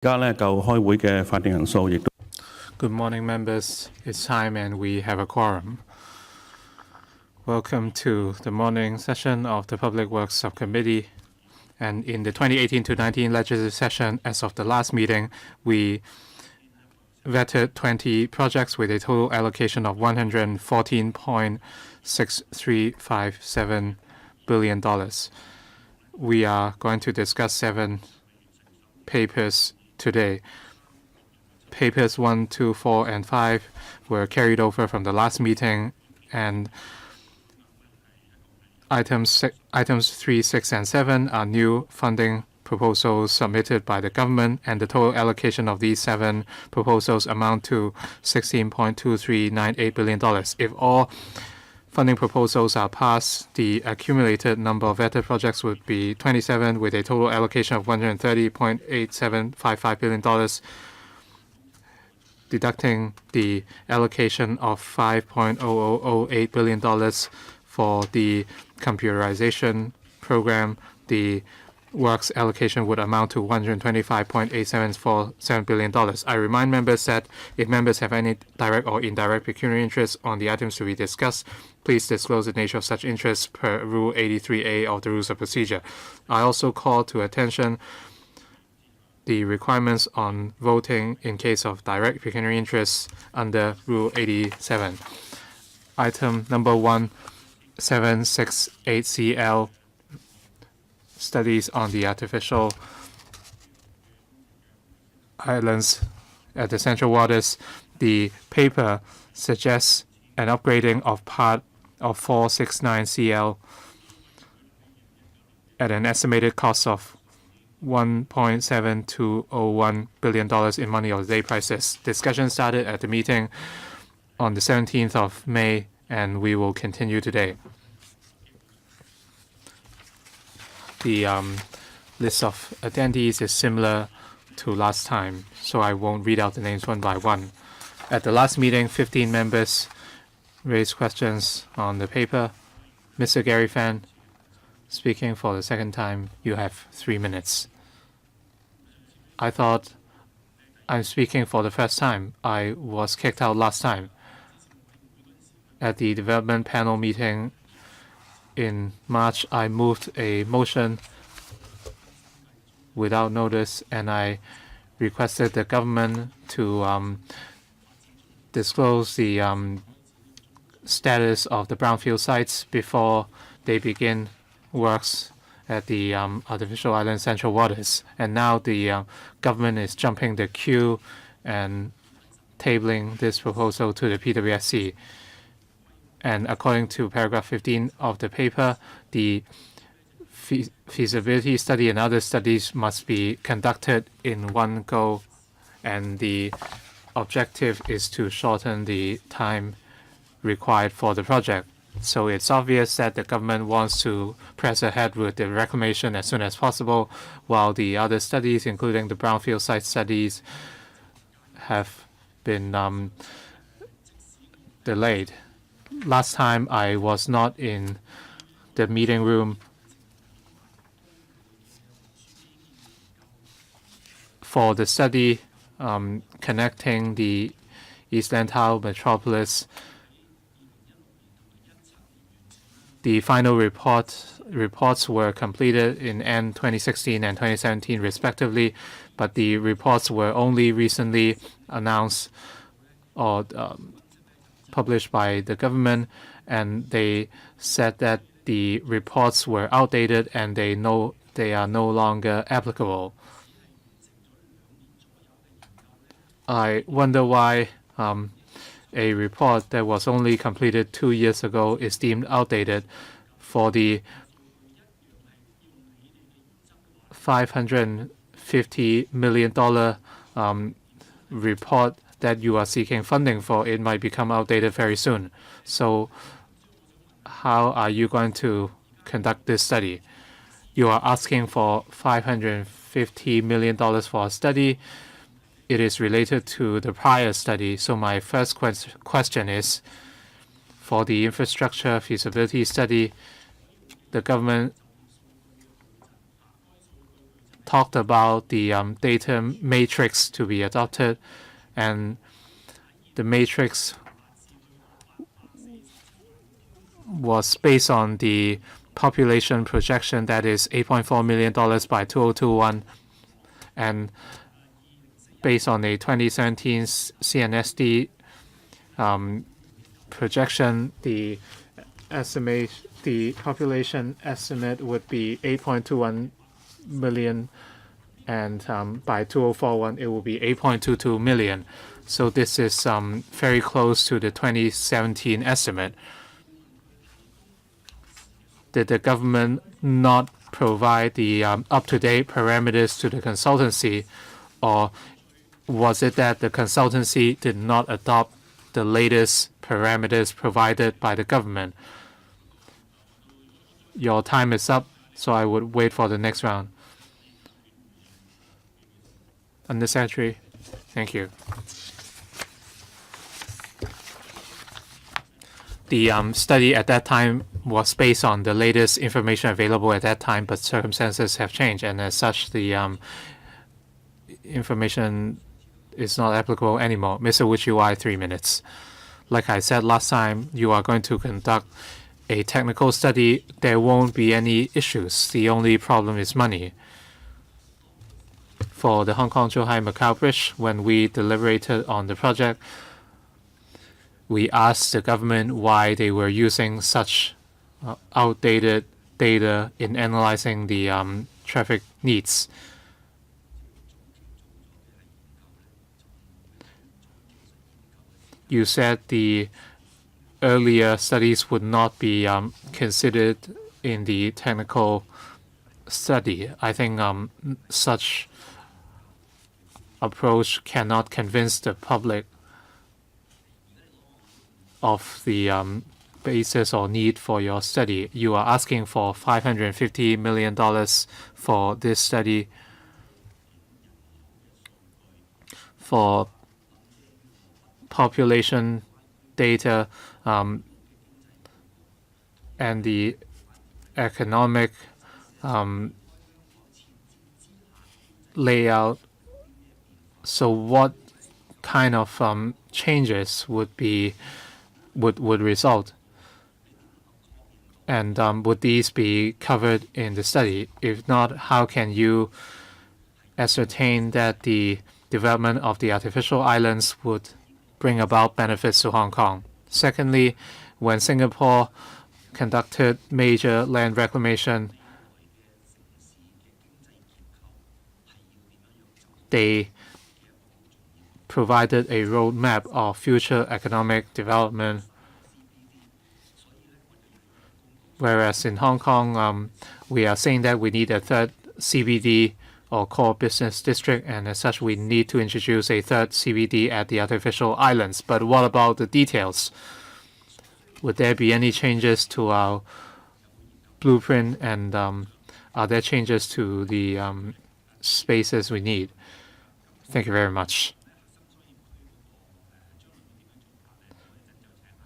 Good morning, members. It's time and we have a quorum. Welcome to the morning session of the Public Works Subcommittee. And in the 2018-19 legislative session, as of the last meeting, we vetted 20 projects with a total allocation of $114.6357 billion. We are going to discuss 7 papers today. Papers 1, 2, 4, and 5 were carried over from the last meeting, and items 3, 6, and 7 are new funding proposals submitted by the government, and the total allocation of these 7 proposals amount to $16.2398 billion. If all funding proposals are passed, the accumulated number of vetted projects would be 27, with a total allocation of $130.8755 billion, deducting the allocation of $5.0008 billion for the computerization program. The works allocation would amount to $125.8747 billion. I remind members that if members have any direct or indirect pecuniary interest on the items to be discussed, please disclose the nature of such interest per Rule 83A of the Rules of Procedure. I also call to attention the requirements on voting in case of direct pecuniary interests under Rule 87. Item number 1768CL, studies on the artificial islands at the Central Waters. The paper suggests an upgrading of part of 469CL at an estimated cost of $1.7201 billion in money of the day prices. Discussion started at the meeting on the 17th of May, and we will continue today. The list of attendees is similar to last time, so I won't read out the names one by one. At the last meeting, 15 members raised questions on the paper. Mr. Gary Fan, speaking for the second time, you have 3 minutes. I thought I'm speaking for the first time. I was kicked out last time. At the development panel meeting in March, I moved a motion without notice, and I requested the government to disclose the status of the brownfield sites before they begin works at the artificial island Central Waters. And now the government is jumping the queue and tabling this proposal to the PWSC. And according to paragraph 15 of the paper, the feasibility study and other studies must be conducted in one go, and the objective is to shorten the time required for the project. So it's obvious that the government wants to press ahead with the reclamation as soon as possible, while the other studies, including the brownfield site studies, have been delayed. Last time I was not in the meeting room for the study connecting the East Lantau metropolis. The final reports were completed in end 2016 and 2017 respectively, but the reports were only recently announced or published by the government, and they said that the reports were outdated and they are no longer applicable. I wonder why a report that was only completed 2 years ago is deemed outdated. For the $550 million report that you are seeking funding for, it might become outdated very soon. So how are you going to conduct this study? You are asking for $550 million for a study. It is related to the prior study. So my first question is, for the infrastructure feasibility study, the government talked about the data matrix to be adopted, and the matrix was based on the population projection that is $8.4 million by 2021, and based on a 2017 CNSD projection, the population estimate would be 8.21 million, and by 2041 it will be 8.22 million. So this is very close to the 2017 estimate. Did the government not provide the up-to-date parameters to the consultancy, or was it that the consultancy did not adopt the latest parameters provided by the government? Your time is up, so I would wait for the next round. Undersecretary, thank you. The study at that time was based on the latest information available at that time, but circumstances have changed, and as such, the information is not applicable anymore. Mr. Uchiwai, 3 minutes. Like I said last time, you are going to conduct a technical study. There won't be any issues. The only problem is money. For the Hong Kong-Zhuhai-Macau Bridge, when we deliberated on the project, we asked the government why they were using such outdated data in analyzing the traffic needs. You said the earlier studies would not be considered in the technical study. I think such approach cannot convince the public of the basis or need for your study. You are asking for $550 million for this study for population data and the economic layout. So what kind of changes would result? And would these be covered in the study? If not, how can you ascertain that the development of the artificial islands would bring about benefits to Hong Kong? Secondly, when Singapore conducted major land reclamation, they provided a roadmap of future economic development, whereas in Hong Kong, we are saying that we need a third CBD or core business district, and as such, we need to introduce a third CBD at the artificial islands. But what about the details? Would there be any changes to our blueprint, and are there changes to the spaces we need? Thank you very much.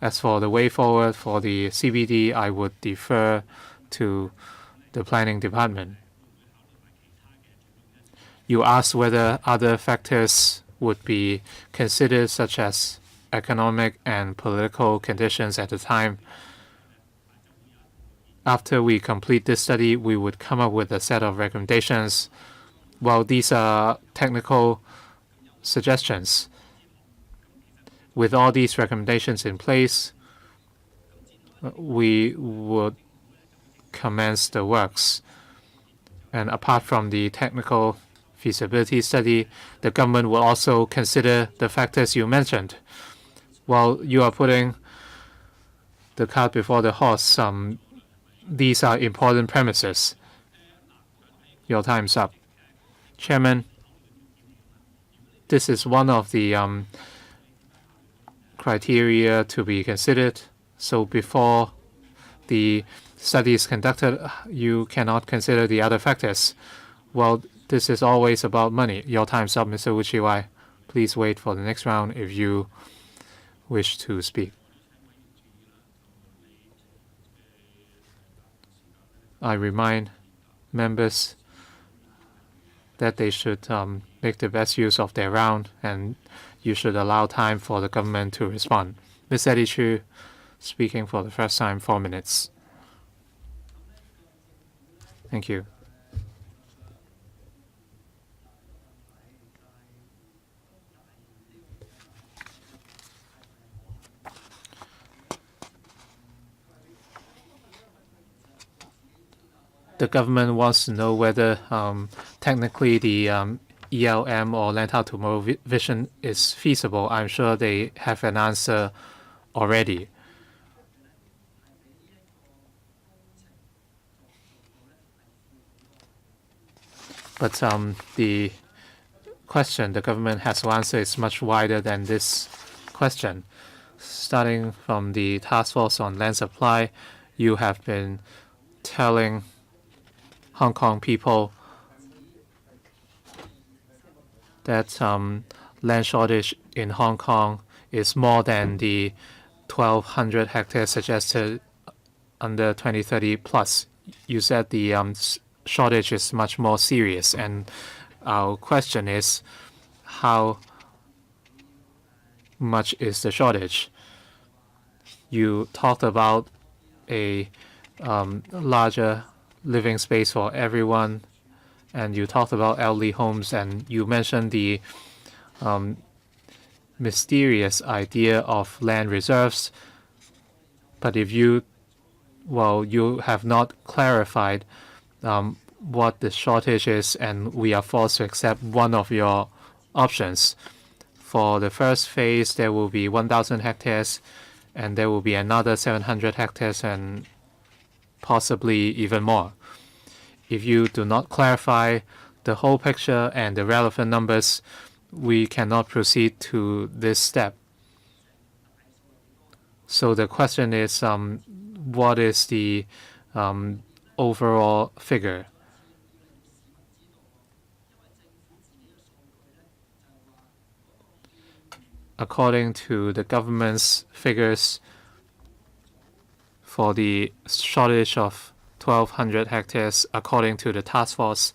As for the way forward for the CBD, I would defer to the planning department. You asked whether other factors would be considered, such as economic and political conditions at the time. After we complete this study, we would come up with a set of recommendations. Well, these are technical suggestions. With all these recommendations in place, we would commence the works. And apart from the technical feasibility study, the government will also consider the factors you mentioned. While you are putting the cart before the horse, these are important premises. Your time's up. Chairman, this is one of the criteria to be considered. So before the study is conducted, you cannot consider the other factors. Well, this is always about money. Your time's up, Mr. Uchiwai. Please wait for the next round if you wish to speak. I remind members that they should make the best use of their round, and you should allow time for the government to respond. Ms. Eddie Chu, speaking for the first time, 4 minutes. Thank you. The government wants to know whether technically the ELM or Lantau Tomorrow vision is feasible. I'm sure they have an answer already. But the question the government has to answer is much wider than this question. Starting from the task force on land supply, you have been telling Hong Kong people that land shortage in Hong Kong is more than the 1,200 hectares suggested under 2030 plus. You said the shortage is much more serious, and our question is, how much is the shortage? You talked about a larger living space for everyone, and you talked about elderly homes, and you mentioned the mysterious idea of land reserves. But if you have not clarified what the shortage is, and we are forced to accept one of your options. For the first phase, there will be 1,000 hectares, and there will be another 700 hectares, and possibly even more. If you do not clarify the whole picture and the relevant numbers, we cannot proceed to this step. So the question is, what is the overall figure? According to the government's figures, for the shortage of 1,200 hectares, according to the task force,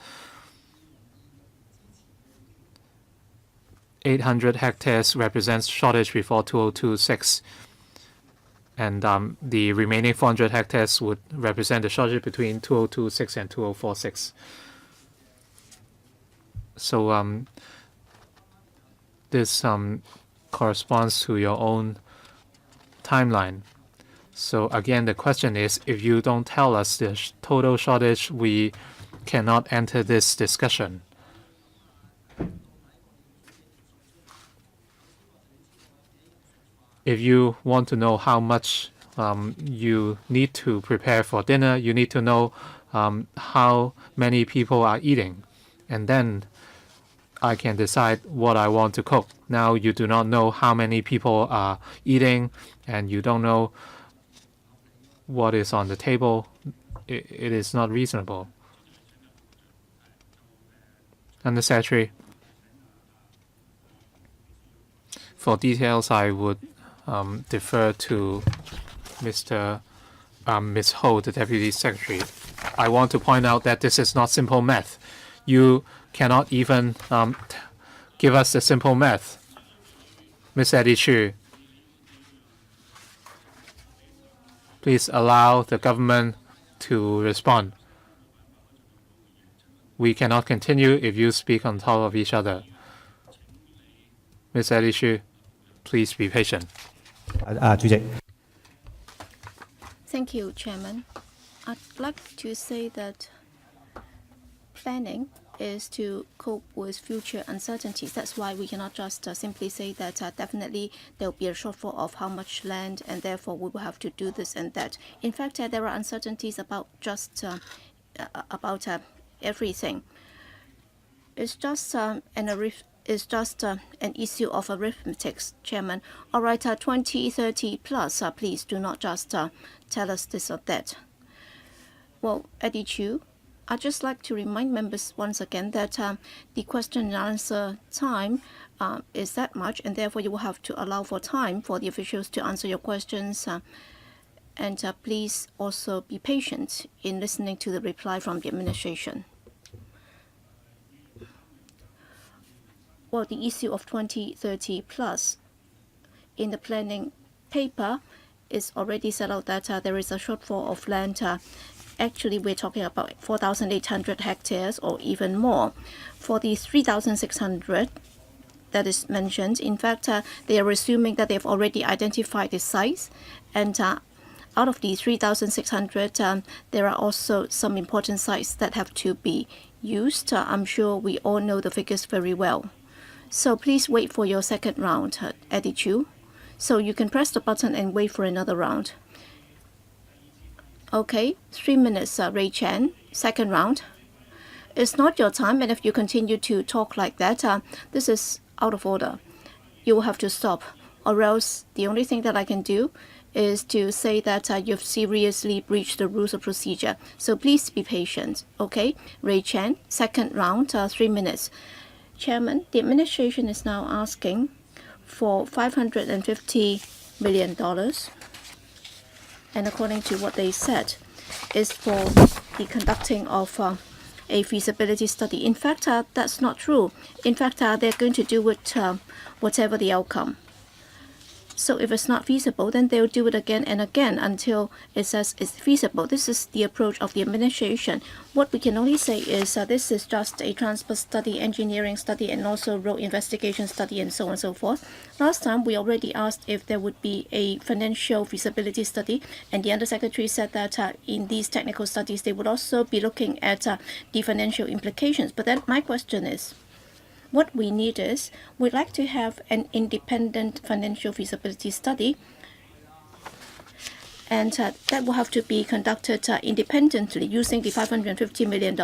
800 hectares represents shortage before 2026, and the remaining 400 hectares would represent the shortage between 2026 and 2046. So this corresponds to your own timeline. So again, the question is, if you don't tell us the total shortage, we cannot enter this discussion. If you want to know how much you need to prepare for dinner, you need to know how many people are eating, and then I can decide what I want to cook. Now you do not know how many people are eating, and you don't know what is on the table. It is not reasonable. Under Secretary, for details, I would defer to Ms. Ho, the Deputy Secretary. I want to point out that this is not simple math. You cannot even give us the simple math. Ms. Eddie Chu, please allow the government to respond. We cannot continue if you speak on top of each other. Ms. Eddie Chu, please be patient. Thank you, Chairman. I'd like to say that planning is to cope with future uncertainties. That's why we cannot just simply say that definitely there will be a shortfall of how much land, and therefore we will have to do this and that. In fact, there are uncertainties about just everything. It's just an issue of arithmetic, Chairman. All right, 2030 plus. Please do not just tell us this or that. Well, Eddie Chu, I'd just like to remind members once again that the question and answer time is that much, and therefore you will have to allow for time for the officials to answer your questions. And please also be patient in listening to the reply from the administration. well, the issue of 2030 plus in the planning paper is already set out that there is a shortfall of land. Actually, we're talking about 4,800 hectares or even more. For the 3,600 that is mentioned, in fact, they are assuming that they've already identified the sites, and out of the 3,600, there are also some important sites that have to be used. I'm sure we all know the figures very well. So please wait for your second round, Eddie Chu. So you can press the button and wait for another round. Okay, 3 minutes, Ray Chan, second round. It's not your time, and if you continue to talk like that, this is out of order. You will have to stop, or else the only thing that I can do is to say that you've seriously breached the rules of procedure. So please be patient, okay? Ray Chan, second round, 3 minutes. Chairman, the administration is now asking for $550 million. And according to what they said, is for the conducting of a feasibility study. In fact, that's not true. In fact, they're going to do it whatever the outcome. So if it's not feasible, then they'll do it again and again until it says it's feasible. This is the approach of the administration. What we can only say is this is just a transport study, engineering study, and also road investigation study, and so on and so forth. Last time, we already asked if there would be a financial feasibility study, and the Undersecretary said that in these technical studies, they would also be looking at the financial implications. But then my question is, what we need is, we'd like to have an independent financial feasibility study, and that will have to be conducted independently using the $550 million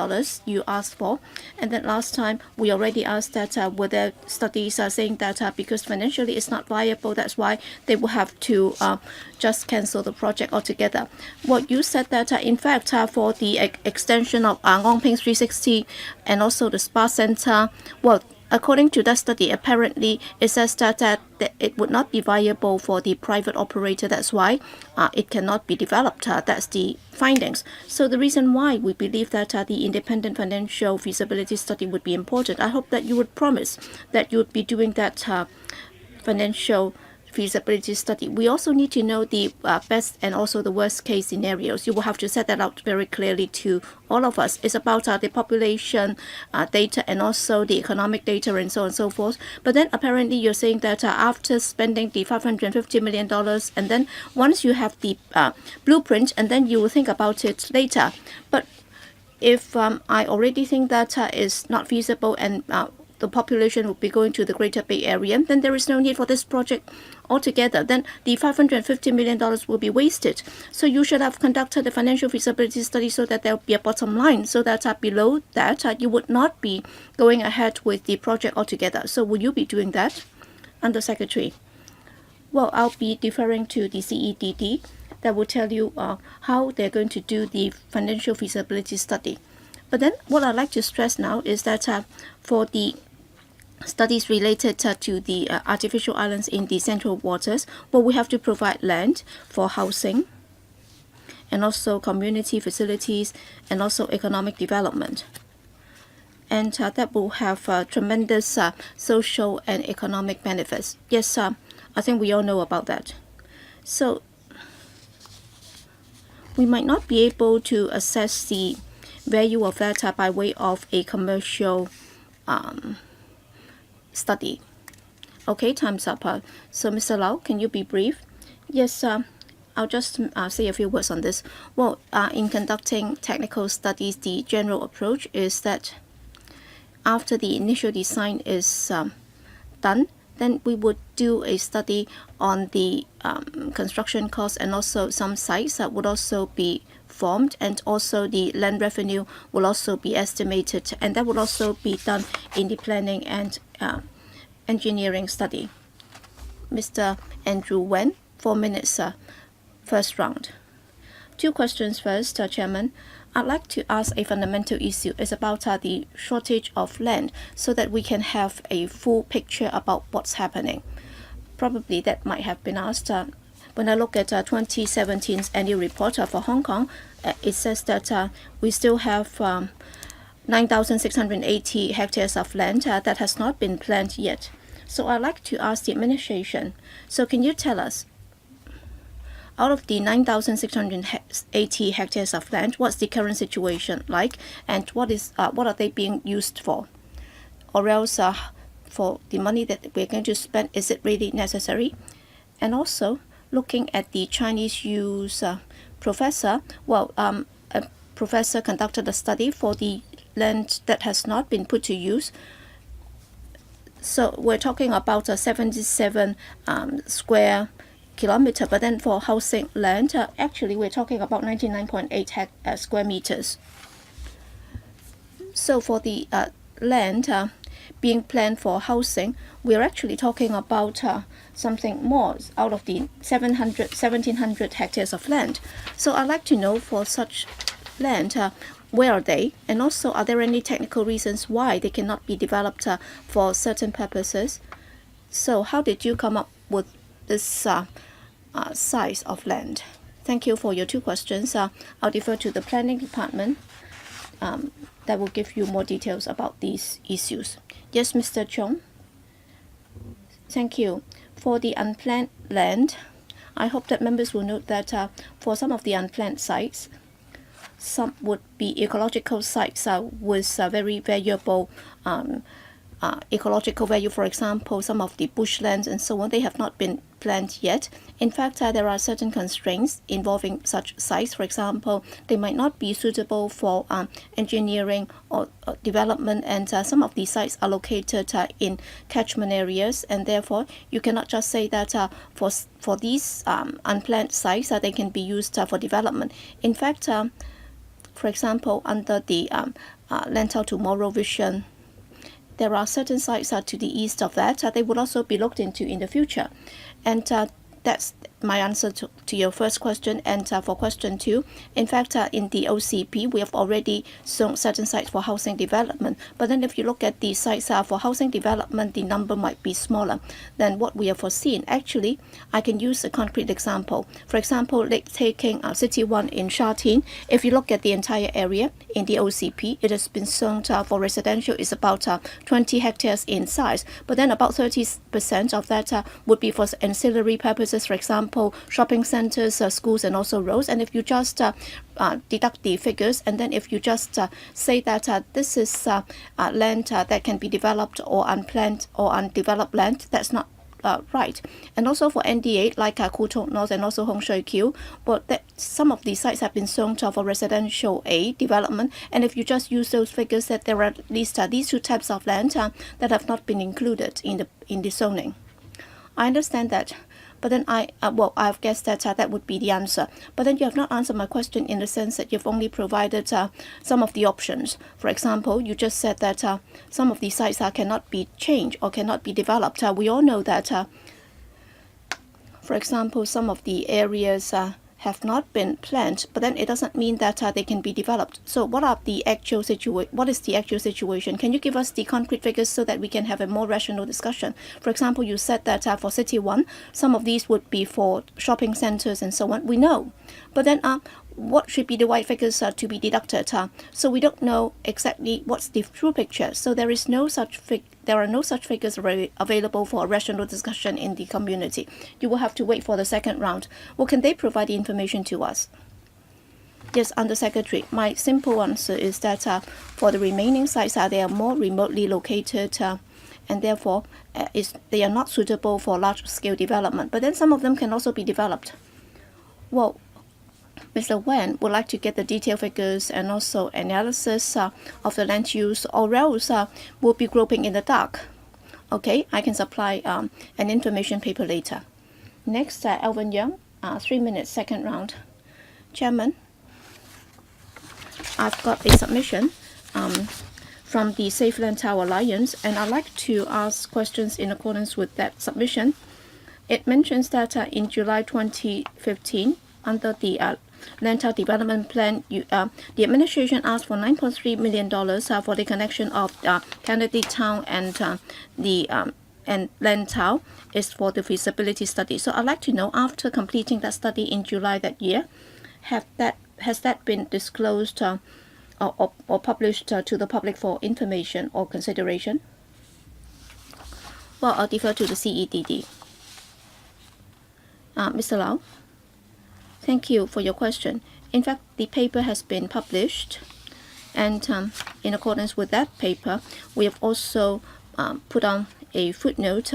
you asked for. And then last time, we already asked that were there studies saying that because financially it's not viable, that's why they will have to just cancel the project altogether. Well, you said that in fact for the extension of Ngong Ping 360 and also the Spa Center, well, according to that study, apparently it says that it would not be viable for the private operator. That's why it cannot be developed. That's the findings. So the reason why we believe that the independent financial feasibility study would be important. I hope that you would promise that you would be doing that financial feasibility study. We also need to know the best and also the worst case scenarios. You will have to set that out very clearly to all of us. It's about the population data and also the economic data and so on and so forth. But then apparently you're saying that after spending the $550 million, and then once you have the blueprint, and then you will think about it later. But if I already think that is not feasible and the population will be going to the Greater Bay Area, then there is no need for this project altogether. Then the $550 million will be wasted. So you should have conducted a financial feasibility study so that there will be a bottom line, so that below that you would not be going ahead with the project altogether. So will you be doing that, Undersecretary? Well, I'll be deferring to the CEDD that will tell you how they're going to do the financial feasibility study. But then what I'd like to stress now is that for the studies related to the artificial islands in the central waters, well, we have to provide land for housing and also community facilities and also economic development. And that will have tremendous social and economic benefits. Yes, I think we all know about that. So we might not be able to assess the value of that by way of a commercial study. Okay, time's up. So Mr. Lau, can you be brief? Yes, I'll just say a few words on this. Well, in conducting technical studies, the general approach is that after the initial design is done, then we would do a study on the construction costs, and also some sites that would also be formed, and also the land revenue will also be estimated, and that will also be done in the planning and engineering study. Mr. Andrew Wen, 4 minutes, first round. 2 questions first, Chairman. I'd like to ask a fundamental issue. It's about the shortage of land, so that we can have a full picture about what's happening. Probably that might have been asked. When I look at 2017's annual report for Hong Kong, it says that we still have 9,680 hectares of land that has not been planned yet. So I'd like to ask the administration, so can you tell us, out of the 9,680 hectares of land, what's the current situation like, and what are they being used for? Or else, for the money that we're going to spend, is it really necessary? And also, looking at the Chinese use professor, a professor conducted a study for the land that has not been put to use. So we're talking about a 77 square kilometer, but then for housing land, actually we're talking about 99.8 square meters. So for the land being planned for housing, we're actually talking about something more out of the 1,700 hectares of land. So I'd like to know, for such land, where are they? And also, are there any technical reasons why they cannot be developed for certain purposes? So how did you come up with this size of land? Thank you for your two questions. I'll defer to the planning department that will give you more details about these issues. Yes, Mr. Chong. Thank you. For the unplanned land, I hope that members will note that for some of the unplanned sites, some would be ecological sites with very valuable ecological value. For example, some of the bushlands and so on, they have not been planned yet. In fact, there are certain constraints involving such sites. For example, they might not be suitable for engineering or development, and some of these sites are located in catchment areas, and therefore you cannot just say that for these unplanned sites they can be used for development. In fact, for example, under the Lantau Tomorrow Vision, there are certain sites to the east of that they would also be looked into in the future. And that's my answer to your first question. And for question two, in fact, in the OCP, we have already shown certain sites for housing development. But then if you look at the sites for housing development, the number might be smaller than what we have foreseen. Actually, I can use a concrete example. For example, like taking City 1 in Sha Tin, if you look at the entire area in the OCP, it has been shown for residential is about 20 hectares in size. But then about 30% of that would be for ancillary purposes, for example, shopping centers, schools, and also roads. And if you just deduct the figures, and then if you just say that this is land that can be developed or unplanned or undeveloped land, that's not right. And also for ND8, like Kutong North and also Hong Shui Kiu, but some of these sites have been zoned for residential A development. And if you just use those figures, that there are at least these two types of land that have not been included in the zoning. I understand that. But then I've guessed that that would be the answer. But then you have not answered my question in the sense that you've only provided some of the options. For example, you just said that some of these sites cannot be changed or cannot be developed. We all know that, for example, some of the areas have not been planned, but then it doesn't mean that they can be developed. So what is the actual situation? Can you give us the concrete figures so that we can have a more rational discussion? For example, you said that for City 1, some of these would be for shopping centers and so on. We know. But then what should be the right figures to be deducted? So we don't know exactly what's the true picture. So there are no such figures available for a rational discussion in the community. You will have to wait for the second round. Well, can they provide the information to us? Yes, Under Secretary, my simple answer is that for the remaining sites, they are more remotely located, and therefore they are not suitable for large-scale development. But then some of them can also be developed. Well, Mr. Wen would like to get the detailed figures and also analysis of the land use, or else we'll be groping in the dark. Okay, I can supply an information paper later. Next, Alvin Young, 3 minutes, second round. Chairman, I've got a submission from the Safe Lantau Alliance, and I'd like to ask questions in accordance with that submission. It mentions that in July 2015, under the Lantau Development Plan, the administration asked for $9.3 million for the connection of Kennedy Town and Lantau is for the feasibility study. So I'd like to know, after completing that study in July that year, has that been disclosed or published to the public for information or consideration? Well, I'll defer to the CEDD. Mr. Lau, thank you for your question. In fact, the paper has been published, and in accordance with that paper, we have also put on a footnote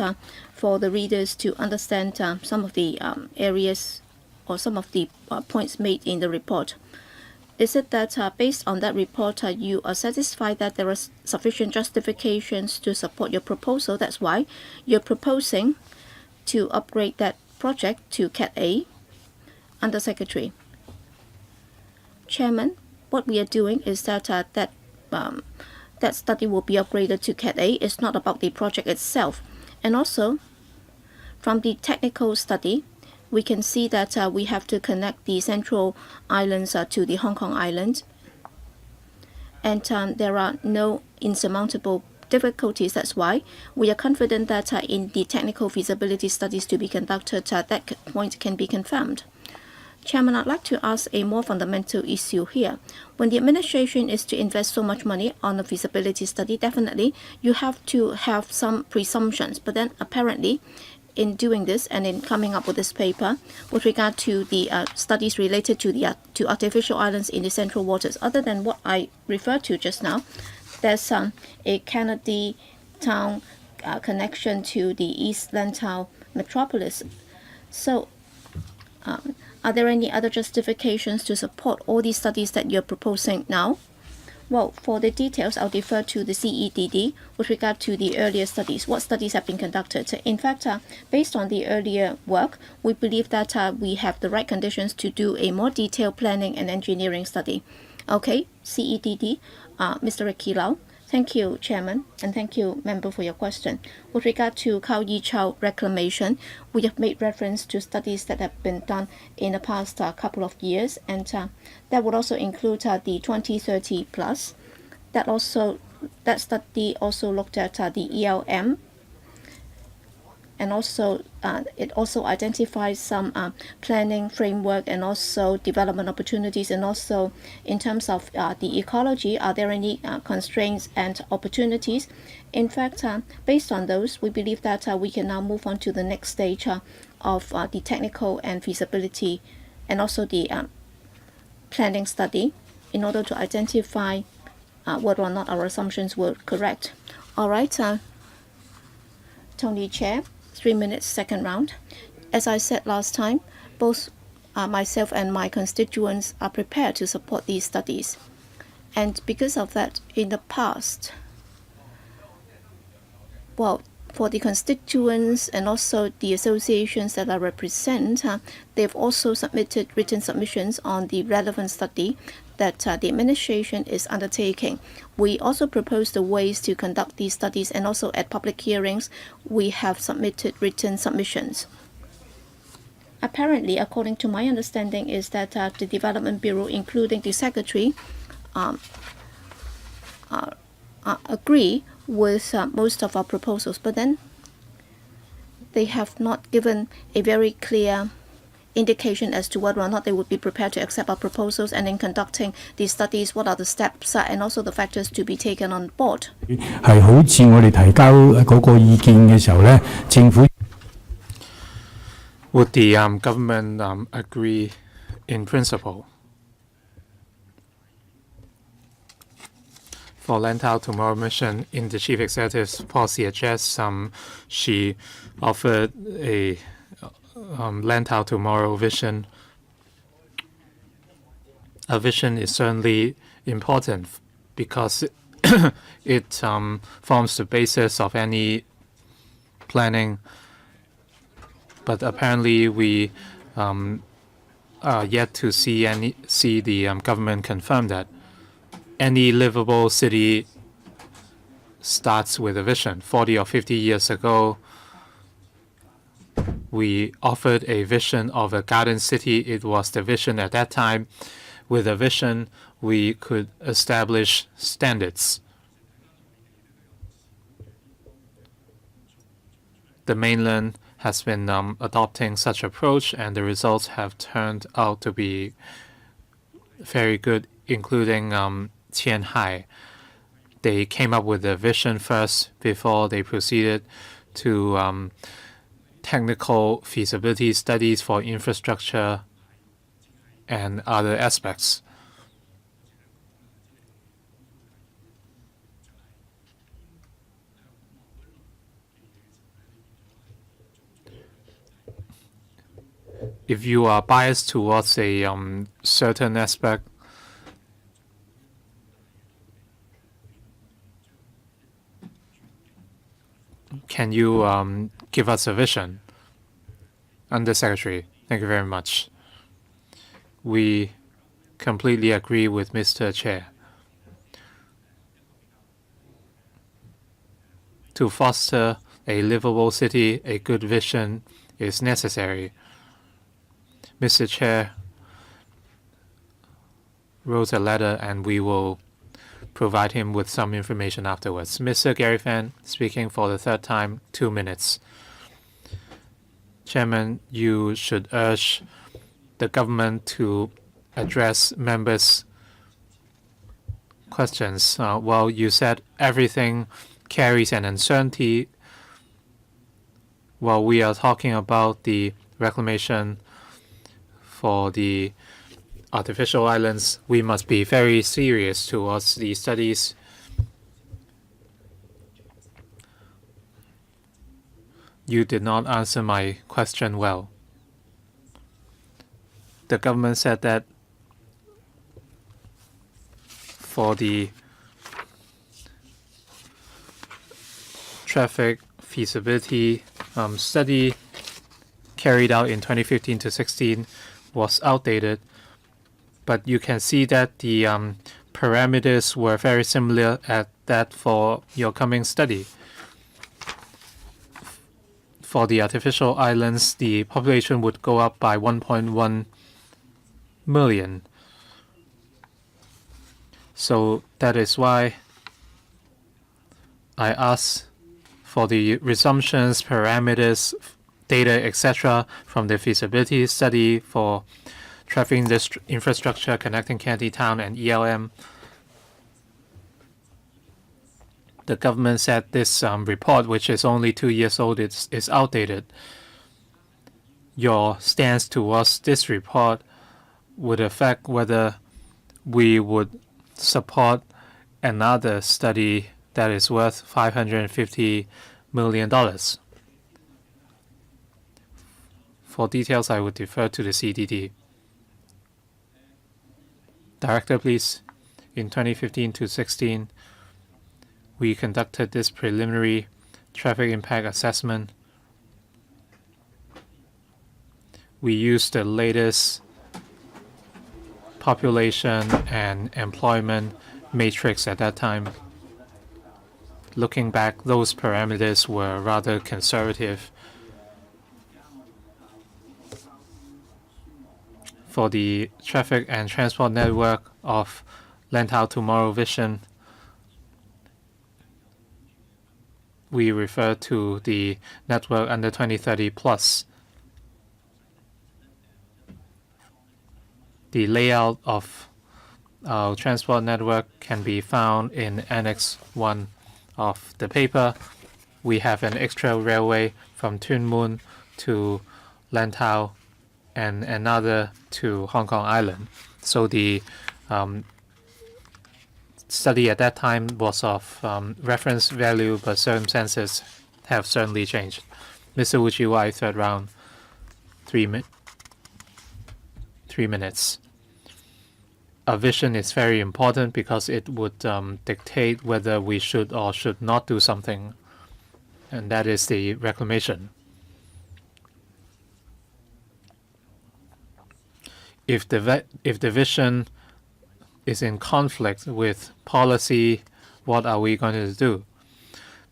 for the readers to understand some of the areas or some of the points made in the report. Is it that based on that report, you are satisfied that there are sufficient justifications to support your proposal? That's why you're proposing to upgrade that project to Cat A? Under Secretary. Chairman, what we are doing is that that study will be upgraded to Cat A. It's not about the project itself. And also, from the technical study, we can see that we have to connect the Central Islands to the Hong Kong Island. And there are no insurmountable difficulties. That's why we are confident that in the technical feasibility studies to be conducted, that point can be confirmed. Chairman, I'd like to ask a more fundamental issue here. When the administration is to invest so much money on a feasibility study, definitely you have to have some presumptions. But then apparently, in doing this and in coming up with this paper, with regard to the studies related to artificial islands in the central waters, other than what I referred to just now, there's a Kennedy Town connection to the East Lantau metropolis. So, are there any other justifications to support all these studies that you're proposing now? Well, for the details, I'll defer to the CEDD with regard to the earlier studies. What studies have been conducted? In fact, based on the earlier work, we believe that we have the right conditions to do a more detailed planning and engineering study. Okay, CEDD, Mr. Ricky Lau. Thank you, Chairman, and thank you, Member, for your question. With regard to Khao Yi Chow reclamation, we have made reference to studies that have been done in the past couple of years, and that would also include the 2030 plus. That study also looked at the ELM, and also it also identifies some planning framework and also development opportunities, and also in terms of the ecology, are there any constraints and opportunities? In fact, based on those, we believe that we can now move on to the next stage of the technical and feasibility and also the planning study in order to identify whether or not our assumptions were correct. All right, Tony Chair. 3 minutes, second round. As I said last time, both myself and my constituents are prepared to support these studies. And because of that, in the past, well, for the constituents and also the associations that I represent, they've also submitted written submissions on the relevant study that the administration is undertaking. We also propose the ways to conduct these studies, and also at public hearings, we have submitted written submissions. Apparently, according to my understanding, is that the Development Bureau, including the Secretary, agree with most of our proposals, but then they have not given a very clear indication as to whether or not they would be prepared to accept our proposals, and in conducting these studies, what are the steps and also the factors to be taken on board. 係好似我哋提交嗰個意見嘅時候咧，政府 Would the government agree in principle? For Lantau Tomorrow mission, in the Chief Executive's policy address, she offered a Lantau Tomorrow vision. A vision is certainly important because it forms the basis of any planning. But apparently, we are yet to see the government confirm that. Any livable city starts with a vision. 40 or 50 years ago, we offered a vision of a garden city. It was the vision at that time. With a vision, we could establish standards. The mainland has been adopting such approach, and the results have turned out to be very good, including Qianhai. They came up with a vision first before they proceeded to technical feasibility studies for infrastructure and other aspects. If you are biased towards a certain aspect, can you give us a vision? Undersecretary, thank you very much. We completely agree with Mr. Chair. To foster a livable city, a good vision is necessary. Mr. Chair wrote a letter and we will provide him with some information afterwards. Mr. Gary Fan, speaking for the third time, 2 minutes. Chairman, you should urge the government to address members' questions. Well, you said everything carries an uncertainty. While we are talking about the reclamation for the artificial islands, we must be very serious towards the studies. You did not answer my question well. The government said that for the traffic feasibility study carried out in 2015 to 16 was outdated, but you can see that the parameters were very similar at that for your coming study. For the artificial islands, the population would go up by 1.1 million. So that is why I asked for the resumptions, parameters, data, etc. from the feasibility study for traffic infrastructure connecting Candy Town and ELM. The government said this report, which is only 2 years old, is outdated. Your stance towards this report would affect whether we would support another study that is worth $550 million. For details, I would defer to the CDD. Director, please. In 2015 to 16, we conducted this preliminary traffic impact assessment. We used the latest population and employment matrix at that time. Looking back, those parameters were rather conservative. For the traffic and transport network of Lantau Tomorrow Vision, we refer to the network under 2030 plus. The layout of our transport network can be found in Annex 1 of the paper. We have an extra railway from Tuen Mun to Lantau and another to Hong Kong Island. So the study at that time was of reference value, but circumstances have certainly changed. Mr. Uchiwai, third round, 3 minutes. A vision is very important because it would dictate whether we should or should not do something, and that is the reclamation. If the vision is in conflict with policy, what are we going to do?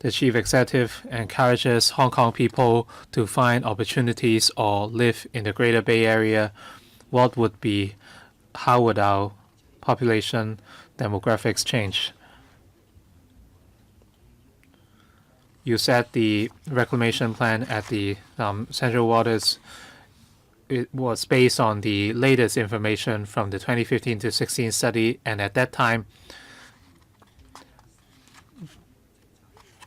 The chief executive encourages Hong Kong people to find opportunities or live in the Greater Bay Area. How would our population demographics change? You said the reclamation plan at the Central Waters, it was based on the latest information from the 2015 to 16 study, and at that time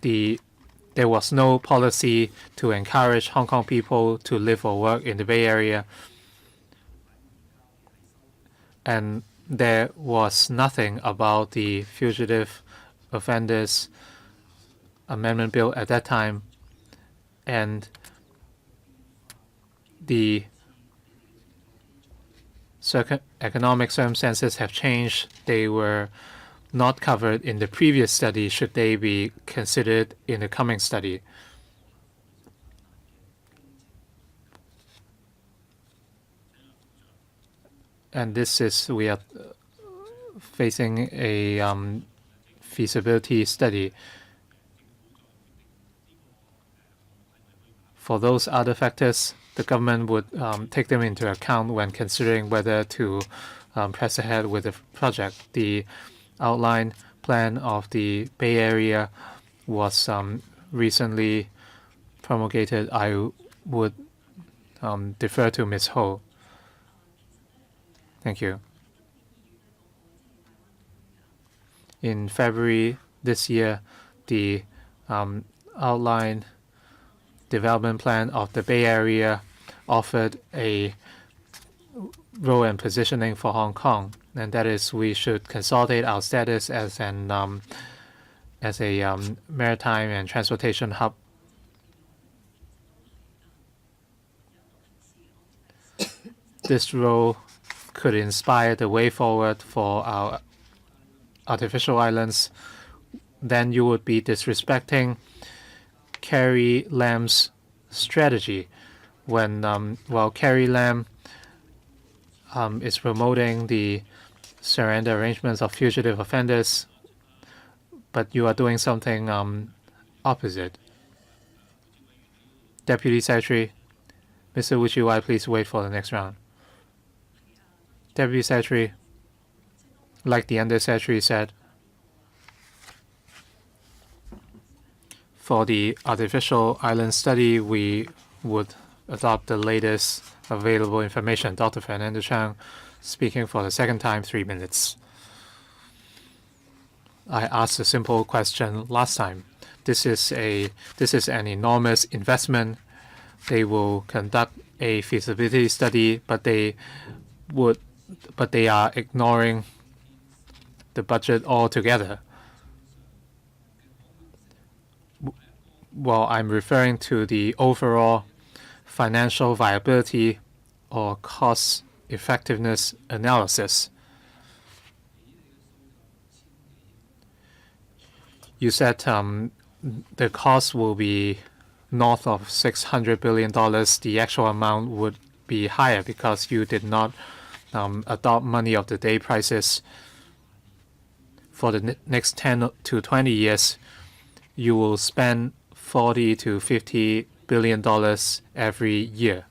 there was no policy to encourage Hong Kong people to live or work in the Bay Area, and there was nothing about the Fugitive Offenders Amendment Bill at that time, and the economic circumstances have changed. They were not covered in the previous study. Should they be considered in the coming study? And we are facing a feasibility study. For those other factors, the government would take them into account when considering whether to press ahead with the project. The outline plan of the Bay Area was recently promulgated. I would defer to Ms. Ho. Thank you. In February this year, the outline development plan of the Bay Area offered a role and positioning for Hong Kong, and that is we should consolidate our status as a maritime and transportation hub. This role could inspire the way forward for our artificial islands. Then you would be disrespecting Carrie Lam's strategy when Carrie Lam is promoting the surrender arrangements of fugitive offenders, but you are doing something opposite. Deputy Secretary, Mr. Wuchiwai, please wait for the next round. Deputy Secretary, like the Under Secretary said, for the artificial island study, we would adopt the latest available information. Dr. Fernando Chang, speaking for the second time, 3 minutes. I asked a simple question last time. This is an enormous investment. They will conduct a feasibility study, but they are ignoring the budget altogether. Well, I'm referring to the overall financial viability or cost effectiveness analysis. You said the cost will be north of $600 billion. The actual amount would be higher because you did not adopt money of the day prices. For the next 10 to 20 years, you will spend $40 to $50 billion every year.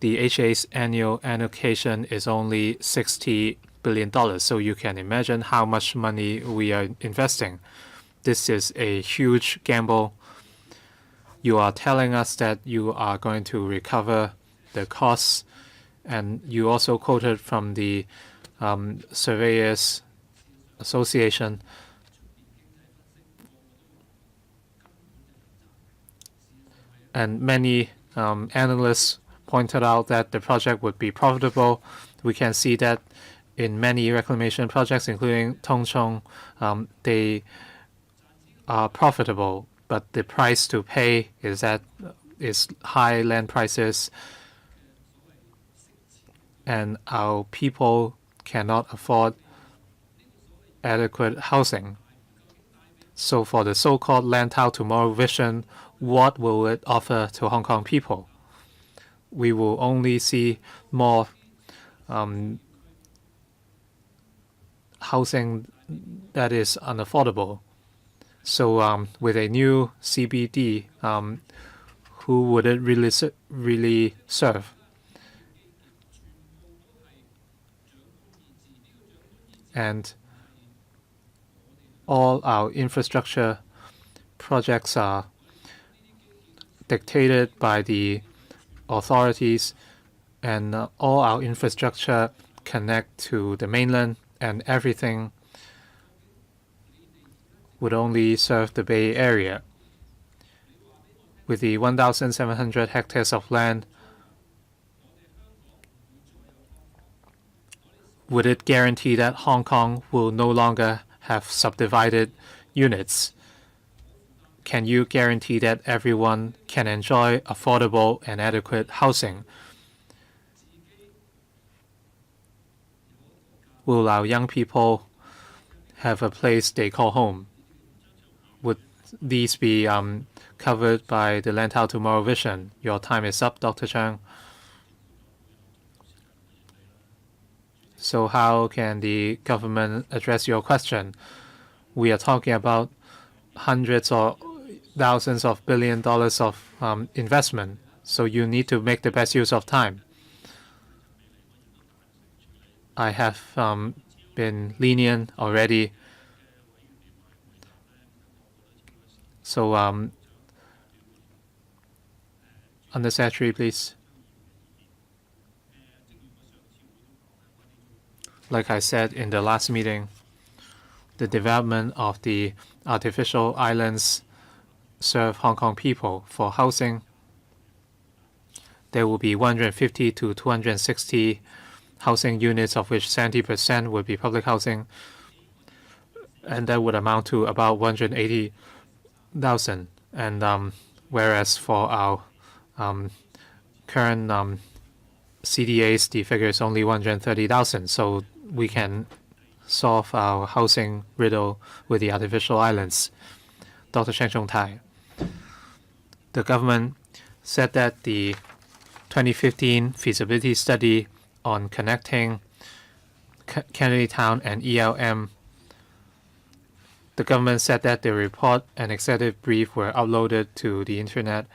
The HA's annual allocation is only $60 billion, so you can imagine how much money we are investing. This is a huge gamble. You are telling us that you are going to recover the costs, and you also quoted from the Surveyors Association. And many analysts pointed out that the project would be profitable. We can see that in many reclamation projects, including Tung Chung, they are profitable, but the price to pay is high land prices, and our people cannot afford adequate housing. So for the so-called Lantau Tomorrow vision, what will it offer to Hong Kong people? We will only see more housing that is unaffordable. So with a new CBD, who would it really serve? And all our infrastructure projects are dictated by the authorities, and all our infrastructure connect to the mainland, and everything would only serve the Bay Area. With the 1,700 hectares of land, would it guarantee that Hong Kong will no longer have subdivided units? Can you guarantee that everyone can enjoy affordable and adequate housing? Will our young people have a place they call home? Would these be covered by the Lantau Tomorrow Vision? Your time is up, Dr. Chang. So how can the government address your question? We are talking about hundreds or thousands of $billions of investment. So you need to make the best use of time. I have been lenient already. So Undersecretary, please. Like I said in the last meeting, the development of the artificial islands serve Hong Kong people. For housing, there will be 150 to 260 housing units, of which 70% would be public housing, and that would amount to about 180,000. And whereas for our current CDAs, the figure is only 130,000. So we can solve our housing riddle with the artificial islands. Dr. Cheng Chung-tai. The government said that the 2015 feasibility study on connecting Kennedy Town and ELM, the government said that the report and executive brief were uploaded to the internet.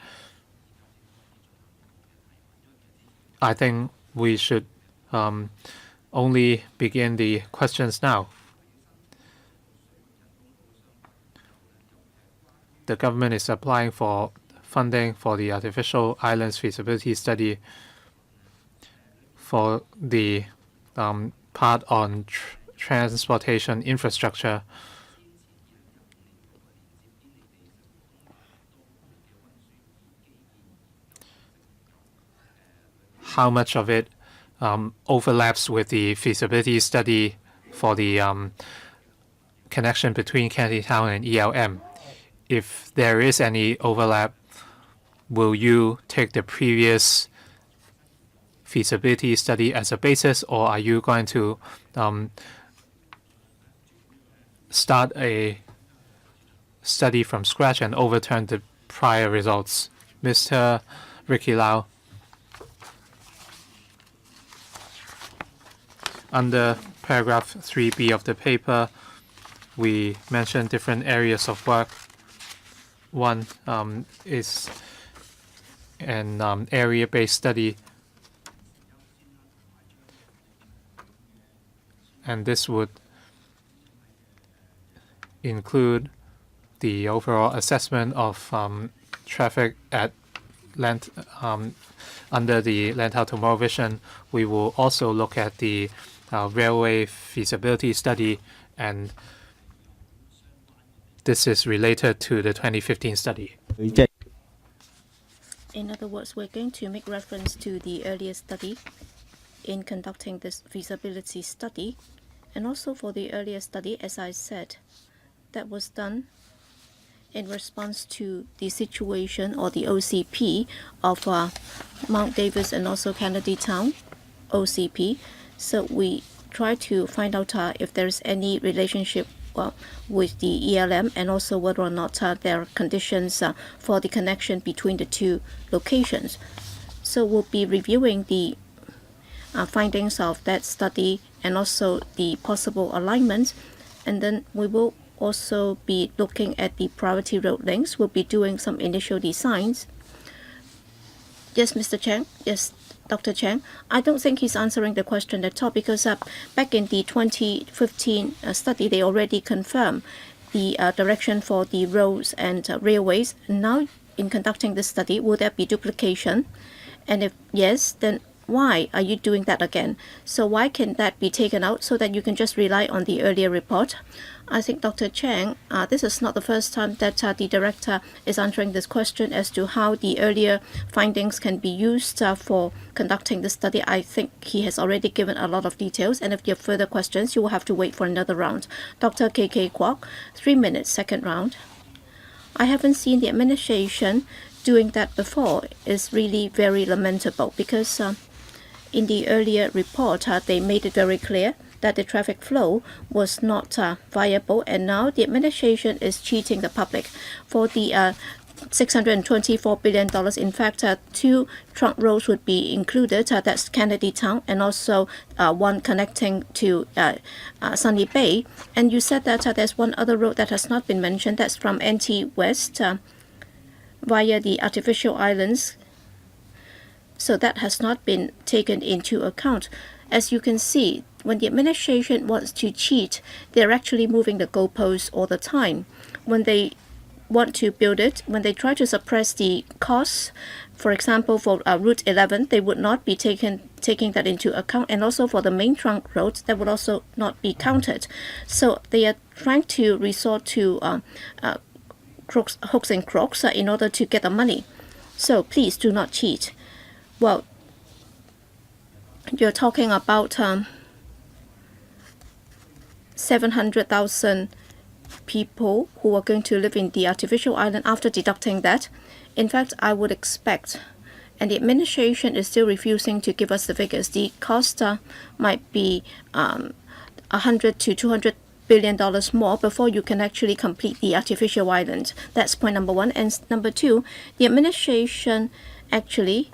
I think we should only begin the questions now. The government is applying for funding for the artificial islands feasibility study for the part on transportation infrastructure. How much of it overlaps with the feasibility study for the connection between Kennedy Town and ELM? If there is any overlap, will you take the previous feasibility study as a basis, or are you going to start a study from scratch and overturn the prior results? Mr. Ricky Lau. Under paragraph 3B of the paper, we mentioned different areas of work. One is an area-based study, and this would include the overall assessment of traffic at under the Lantau Tomorrow Vision. We will also look at the railway feasibility study, and this is related to the 2015 study. In other words, we're going to make reference to the earlier study in conducting this feasibility study, and also for the earlier study, as I said, that was done in response to the situation or the OCP of Mount Davis and also Kennedy Town OCP. So we try to find out if there is any relationship with the ELM, and also whether or not there are conditions for the connection between the two locations. So we'll be reviewing the findings of that study and also the possible alignments, and then we will also be looking at the priority road links. We'll be doing some initial designs. Yes, Mr. Chang. Yes, Dr. Chang. I don't think he's answering the question at all, because back in the 2015 study, they already confirmed the direction for the roads and railways. Now, in conducting this study, will there be duplication? And if yes, then why are you doing that again? So why can that be taken out so that you can just rely on the earlier report? I think Dr. Chang, this is not the first time that the director is answering this question as to how the earlier findings can be used for conducting the study. I think he has already given a lot of details, and if you have further questions, you will have to wait for another round. Dr. K.K. Kwok, 3 minutes, second round. I haven't seen the administration doing that before. Is really very lamentable because in the earlier report, they made it very clear that the traffic flow was not viable, and now the administration is cheating the public. For the $624 billion, in fact, 2 trunk roads would be included. That's Kennedy Town and also one connecting to Sunny Bay. And you said that there's one other road that has not been mentioned. That's from NT West via the artificial islands. So that has not been taken into account. As you can see, when the administration wants to cheat, they're actually moving the goalposts all the time. When they want to build it, when they try to suppress the costs, for example, for Route 11, they would not be taking that into account, and also for the main trunk roads, that would also not be counted. So they are trying to resort to hooks and crooks in order to get the money. So please do not cheat. Well, you're talking about 700,000 people who are going to live in the artificial island after deducting that. In fact, I would expect, and the administration is still refusing to give us the figures, the cost might be $100 to $200 billion more before you can actually complete the artificial island. That's point number one. And number two, the administration actually,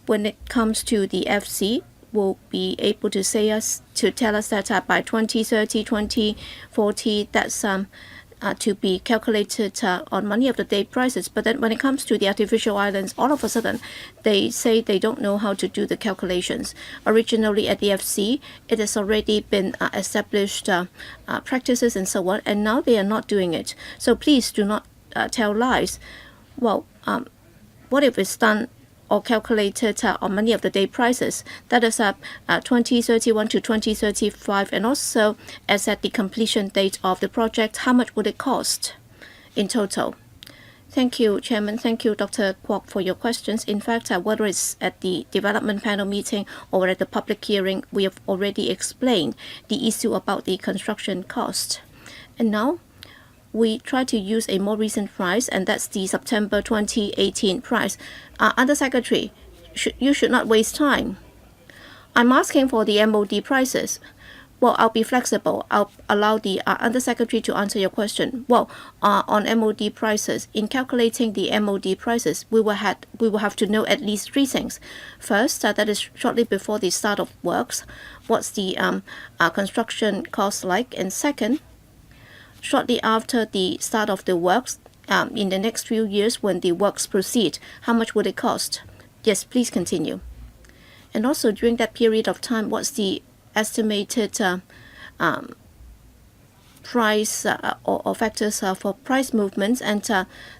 when it comes to the FC, will be able to tell us that by 2030, 2040, that's to be calculated on money of the day prices. But then when it comes to the artificial islands, all of a sudden they say they don't know how to do the calculations. Originally at the FC, it has already been established practices and so on, and now they are not doing it. So please do not tell lies. Well, what if it's done or calculated on money of the day prices? That is 2031 to 2035, and also as at the completion date of the project, how much would it cost in total? Thank you, Chairman. Thank you, Dr. Kwok, for your questions. In fact, whether it's at the development panel meeting or at the public hearing, we have already explained the issue about the construction cost. And now we try to use a more recent price, and that's the September 2018 price. Undersecretary, you should not waste time. I'm asking for the MOD prices. Well, I'll be flexible. I'll allow the Undersecretary to answer your question. Well, on MOD prices, in calculating the MOD prices, we will have to know at least 3 things. First, that is shortly before the start of works, what's the construction cost like, and second, shortly after the start of the works, in the next few years when the works proceed, how much would it cost? Yes, please continue. And also during that period of time, what's the estimated price or factors for price movements? And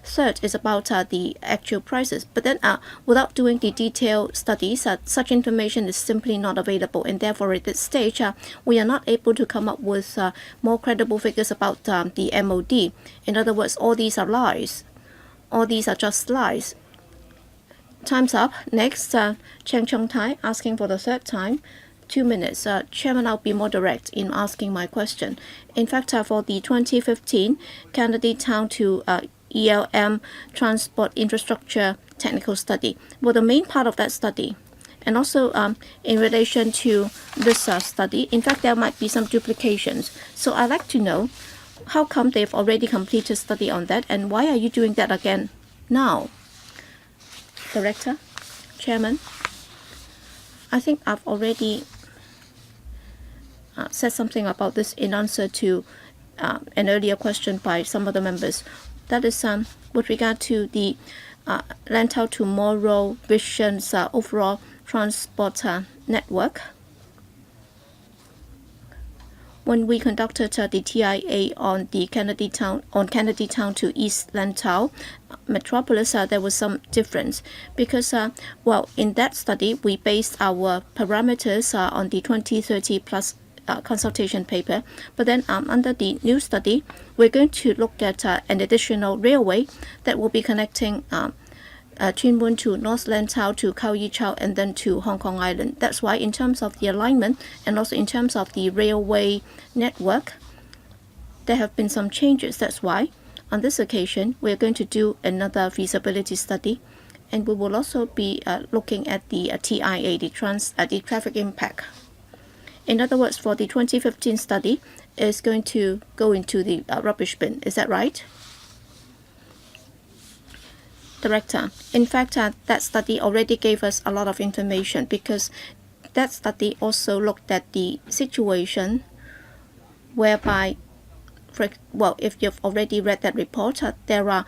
third is about the actual prices. But then without doing the detailed studies, such information is simply not available, and therefore at this stage we are not able to come up with more credible figures about the MOD. In other words, all these are lies. All these are just lies. Time's up. Next, Cheng Chung Tai asking for the third time. 2 minutes. Chairman, I'll be more direct in asking my question. In fact, for the 2015 Kennedy Town to ELM Transport Infrastructure Technical Study, well, the main part of that study, and also in relation to this study, in fact, there might be some duplications. So I'd like to know, how come they've already completed study on that, and why are you doing that again now? Director, Chairman, I think I've already said something about this in answer to an earlier question by some of the members. That is with regard to the Lantau Tomorrow Vision's overall transport network. when we conducted the TIA on the Kennedy Town to East Lantau metropolis, there was some difference because, in that study we based our parameters on the 2030 plus consultation paper. But then under the new study, we're going to look at an additional railway that will be connecting Tuen Mun to North Lantau to Khao Yi Chau and then to Hong Kong Island. That's why in terms of the alignment and also in terms of the railway network, there have been some changes. That's why on this occasion we're going to do another feasibility study, and we will also be looking at the TIA, the traffic impact. In other words, for the 2015 study, is going to go into the rubbish bin. Is that right? Director, in fact, that study already gave us a lot of information because that study also looked at the situation whereby, if you've already read that report, there are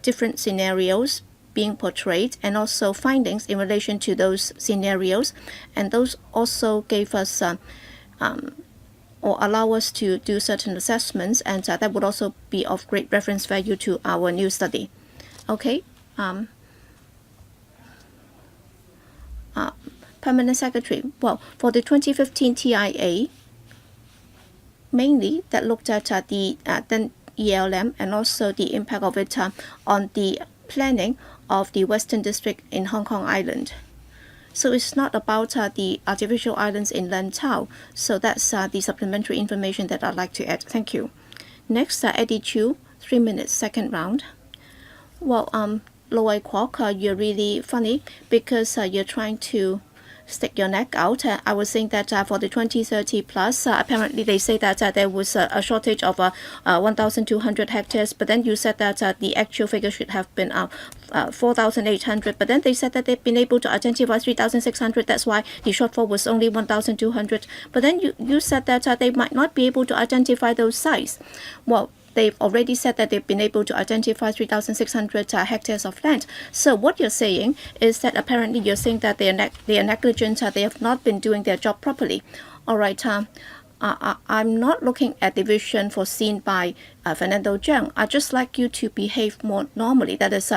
different scenarios being portrayed and also findings in relation to those scenarios, and those also gave us or allow us to do certain assessments, and that would also be of great reference value to our new study. Okay. Permanent Secretary. Well, for the 2015 TIA, mainly that looked at the then ELM and also the impact of it on the planning of the Western District in Hong Kong Island. So it's not about the artificial islands in Lantau. So that's the supplementary information that I'd like to add. Thank you. Next, Eddie Chu, 3 minutes, second round. Well, Lo Wai Kwok, you're really funny because you're trying to stick your neck out. I was saying that for the 2030 plus, apparently they say that there was a shortage of 1,200 hectares, but then you said that the actual figure should have been 4,800, but then they said that they've been able to identify 3,600. That's why the shortfall was only 1,200. But then you said that they might not be able to identify those sites. Well, they've already said that they've been able to identify 3,600 hectares of land. So what you're saying is that apparently you're saying that they are negligent, they have not been doing their job properly. All right, I'm not looking at the vision foreseen by Fernando Cheung. I'd just like you to behave more normally. That is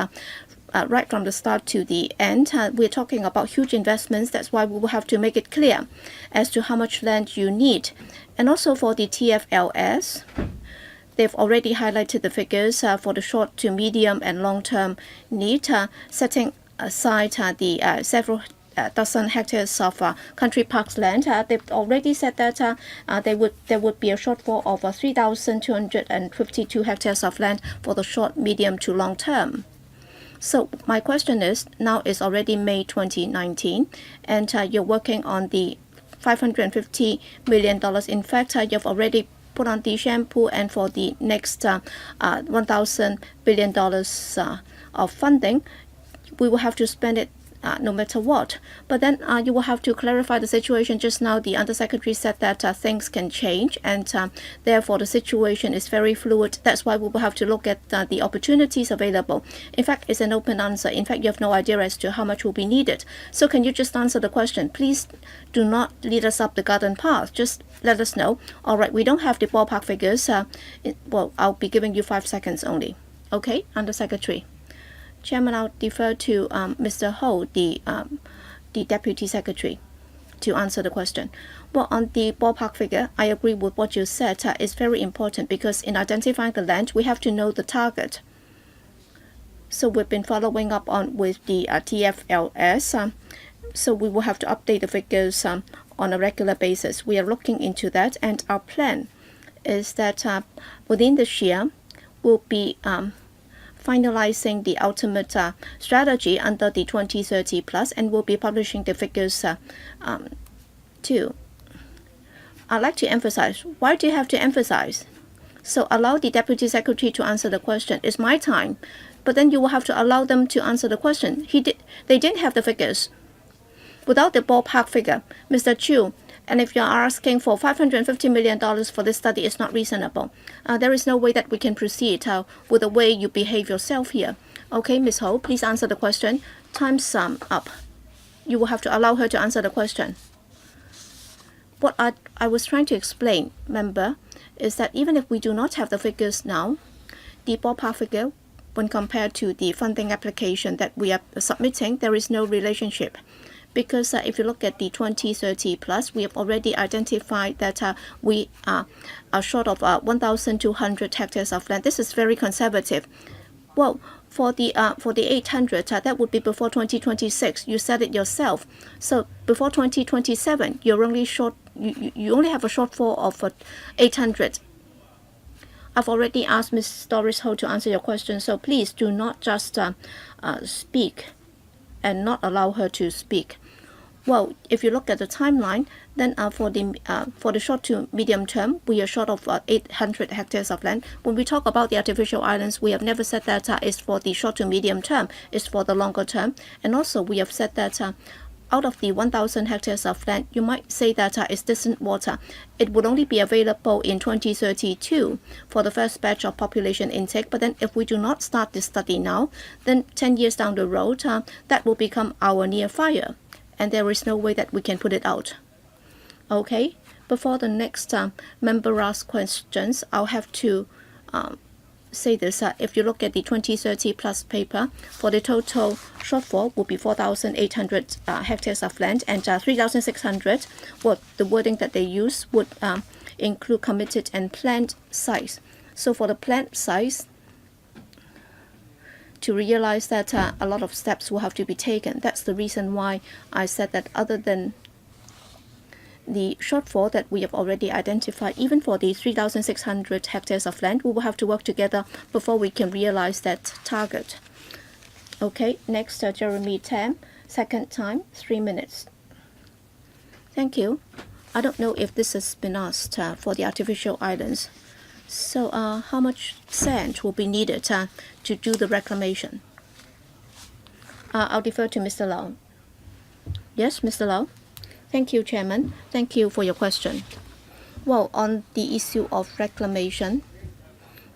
right from the start to the end. We're talking about huge investments. That's why we will have to make it clear as to how much land you need. And also for the TFLS, they've already highlighted the figures for the short to medium and long-term need, setting aside the several dozen hectares of country parks land. They've already said that there would be a shortfall of 3,252 hectares of land for the short, medium to long term. So my question is, now it's already May 2019, and you're working on the $550 million. In fact, you've already put on the shampoo, and for the next $1,000 billion of funding, we will have to spend it no matter what. But then you will have to clarify the situation. Just now, the Undersecretary said that things can change, and therefore the situation is very fluid. That's why we will have to look at the opportunities available. In fact, it's an open answer. In fact, you have no idea as to how much will be needed. So can you just answer the question? Please do not lead us up the garden path. Just let us know. All right, we don't have the ballpark figures. Well, I'll be giving you 5 seconds only. Okay, Undersecretary. Chairman, I'll defer to Mr. Ho, the Deputy Secretary, to answer the question. Well, on the ballpark figure, I agree with what you said. It's very important because in identifying the land, we have to know the target. So we've been following up with the TFLS. So we will have to update the figures on a regular basis. We are looking into that, and our plan is that within this year, we'll be finalizing the ultimate strategy under the 2030 plus, and we'll be publishing the figures too. I'd like to emphasize. Why do you have to emphasize? So allow the Deputy Secretary to answer the question. It's my time, but then you will have to allow them to answer the question. They didn't have the figures. Without the ballpark figure, Mr. Chu, and if you're asking for $550 million for this study, it's not reasonable. There is no way that we can proceed with the way you behave yourself here. Okay, Ms. Ho, please answer the question. Time's up. You will have to allow her to answer the question. what I was trying to explain, member, is that even if we do not have the figures now, the ballpark figure, when compared to the funding application that we are submitting, there is no relationship. Because if you look at the 2030 plus, we have already identified that we are short of 1,200 hectares of land. This is very conservative. Well, for the 800, that would be before 2026. You said it yourself. So before 2027, you're only short. You only have a shortfall of 800. I've already asked Ms. Doris Ho to answer your question, so please do not just speak and not allow her to speak. Well, if you look at the timeline, then for the short to medium term, we are short of 800 hectares of land. When we talk about the artificial islands, we have never said that it's for the short to medium term. It's for the longer term. And also, we have said that out of the 1,000 hectares of land, you might say that it's distant water. It would only be available in 2032 for the first batch of population intake. But then if we do not start this study now, then 10 years down the road, that will become our near fire. And there is no way that we can put it out. Okay, before the next member asks questions, I'll have to say this. If you look at the 2030 plus paper, for the total shortfall will be 4,800 hectares of land, and 3,600, what the wording that they use would include committed and planned size. So for the planned size, to realize that a lot of steps will have to be taken. That's the reason why I said that other than the shortfall that we have already identified, even for the 3,600 hectares of land, we will have to work together before we can realize that target. Okay, next, Jeremy Tam, second time, 3 minutes. Thank you. I don't know if this has been asked for the artificial islands. So how much sand will be needed to do the reclamation? I'll defer to Mr. Lau. Yes, Mr. Lau? Thank you, Chairman. Thank you for your question. Well, on the issue of reclamation,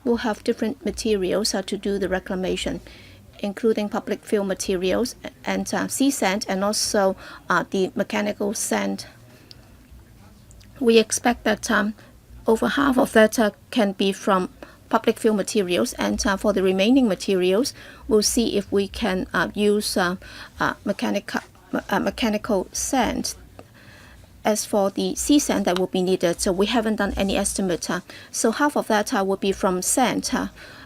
we'll have different materials to do the reclamation, including public fill materials and sea sand, and also the mechanical sand. We expect that over half of that can be from public fill materials, and for the remaining materials, we'll see if we can use mechanical sand. As for the sea sand that will be needed, so we haven't done any estimate. So half of that will be from sand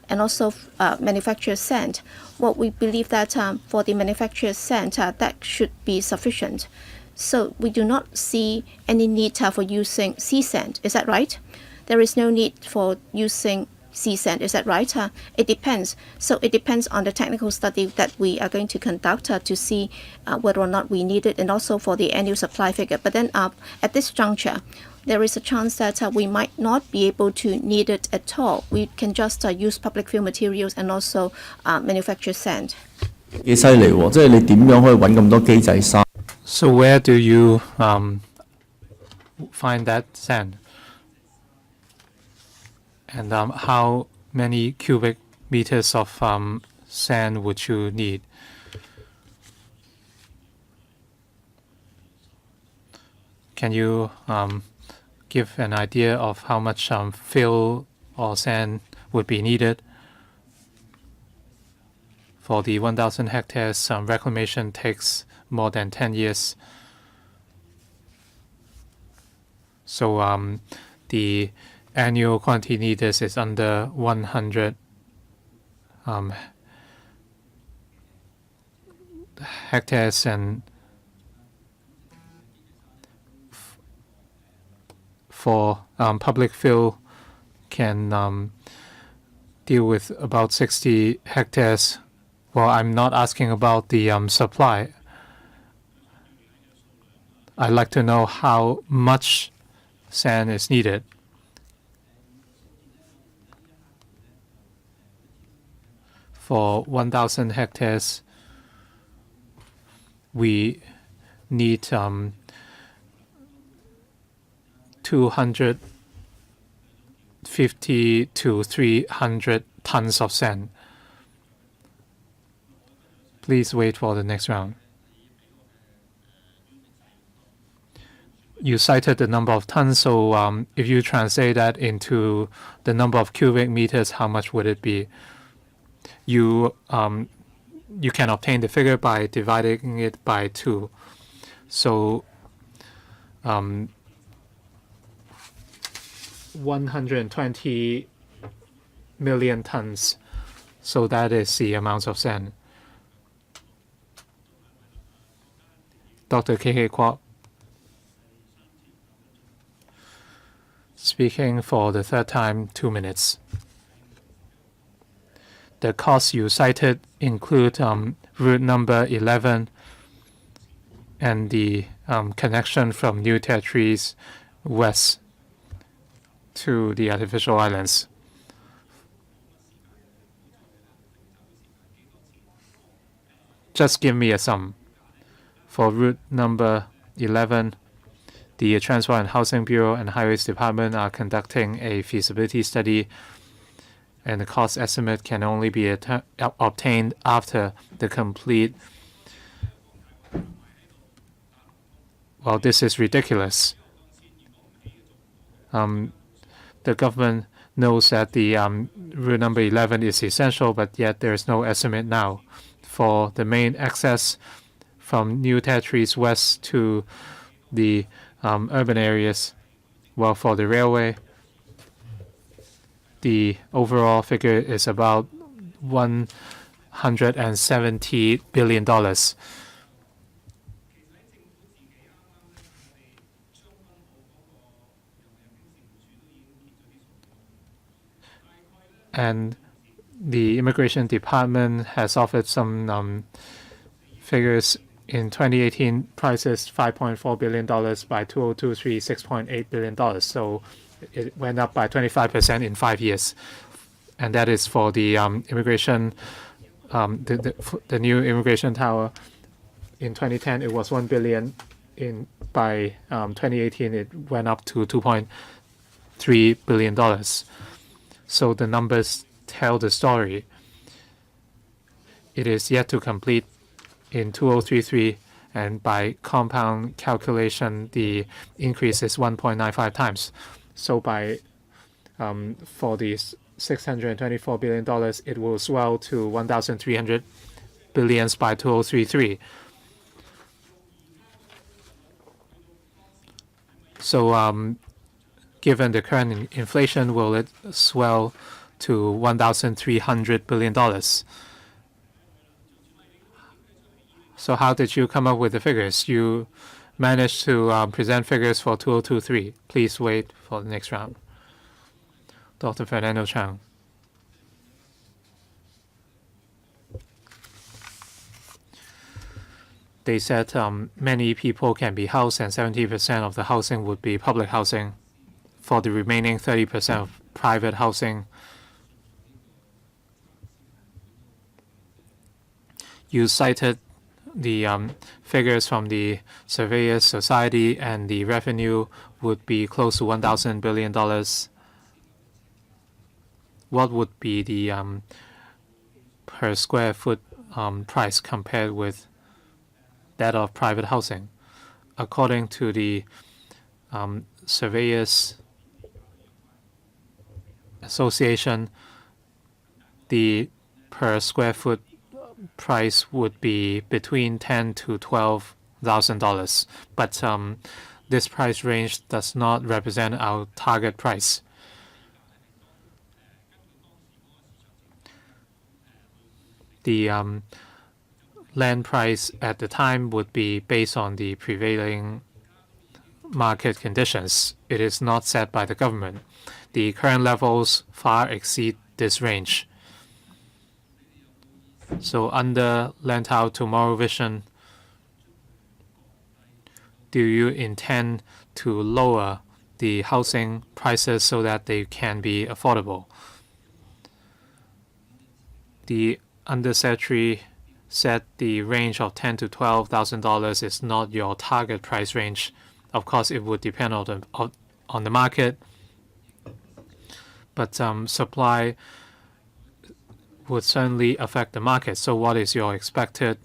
and also manufactured sand. What we believe that for the manufactured sand, that should be sufficient. So we do not see any need for using sea sand. Is that right? There is no need for using sea sand. Is that right? It depends. So it depends on the technical study that we are going to conduct to see whether or not we need it, and also for the annual supply figure. But then at this juncture, there is a chance that we might not be able to need it at all. We can just use public fill materials and also manufactured sand. 幾犀利喎！即係你點樣可以揾咁多機制沙？ So where do you find that sand? And how many cubic meters of sand would you need? Can you give an idea of how much fill or sand would be needed? For the 1,000 hectares, reclamation takes more than 10 years. So the annual quantity needed is under 100 hectares, and for public fill can deal with about 60 hectares. Well, I'm not asking about the supply. I'd like to know how much sand is needed. For 1,000 hectares, we need 250 to 300 tons of sand. Please wait for the next round. you cited the number of tons. So if you translate that into the number of cubic meters, how much would it be? You can obtain the figure by dividing it by 2. So 120 million tons. So that is the amount of sand. Dr. K.K. Kwok. Speaking for the third time, 2 minutes. The costs you cited include route number 11 and the connection from New Territories west to the artificial islands. Just give me a sum. For route number 11, the Transport and Housing Bureau and Highways Department are conducting a feasibility study, and the cost estimate can only be obtained after the complete. Well, this is ridiculous. The government knows that the route number 11 is essential, but yet there is no estimate now. For the main access from New Territories west to the urban areas, well, for the railway, the overall figure is about $170 billion. And the Immigration Department has offered some figures. In 2018, prices $5.4 billion. By 2023, $6.8 billion. So it went up by 25% in 5 years. And that is for the immigration, the new immigration tower. In 2010, it was $1 billion. By 2018, it went up to $2.3 billion. So the numbers tell the story. It is yet to complete in 2033, and by compound calculation, the increase is 1.95 times. So by for the $624 billion, it will swell to 1,300 billion by 2033. So given the current inflation, will it swell to $1,300 billion? So how did you come up with the figures? You managed to present figures for 2023. Please wait for the next round. Dr. Fernando Chang. They said many people can be housed and 70% of the housing would be public housing. For the remaining 30% of private housing, you cited the figures from the Surveyors Society, and the revenue would be close to $1,000 billion. What would be the per square foot price compared with that of private housing? According to the Surveyors Association, the per square foot price would be between $10,000 to $12,000, but this price range does not represent our target price. The land price at the time would be based on the prevailing market conditions. It is not set by the government. The current levels far exceed this range. So under Lantau Tomorrow Vision, do you intend to lower the housing prices so that they can be affordable? The Undersecretary said the range of $10,000 to $12,000 is not your target price range. Of course, it would depend on the market, but supply would certainly affect the market. So what is your expected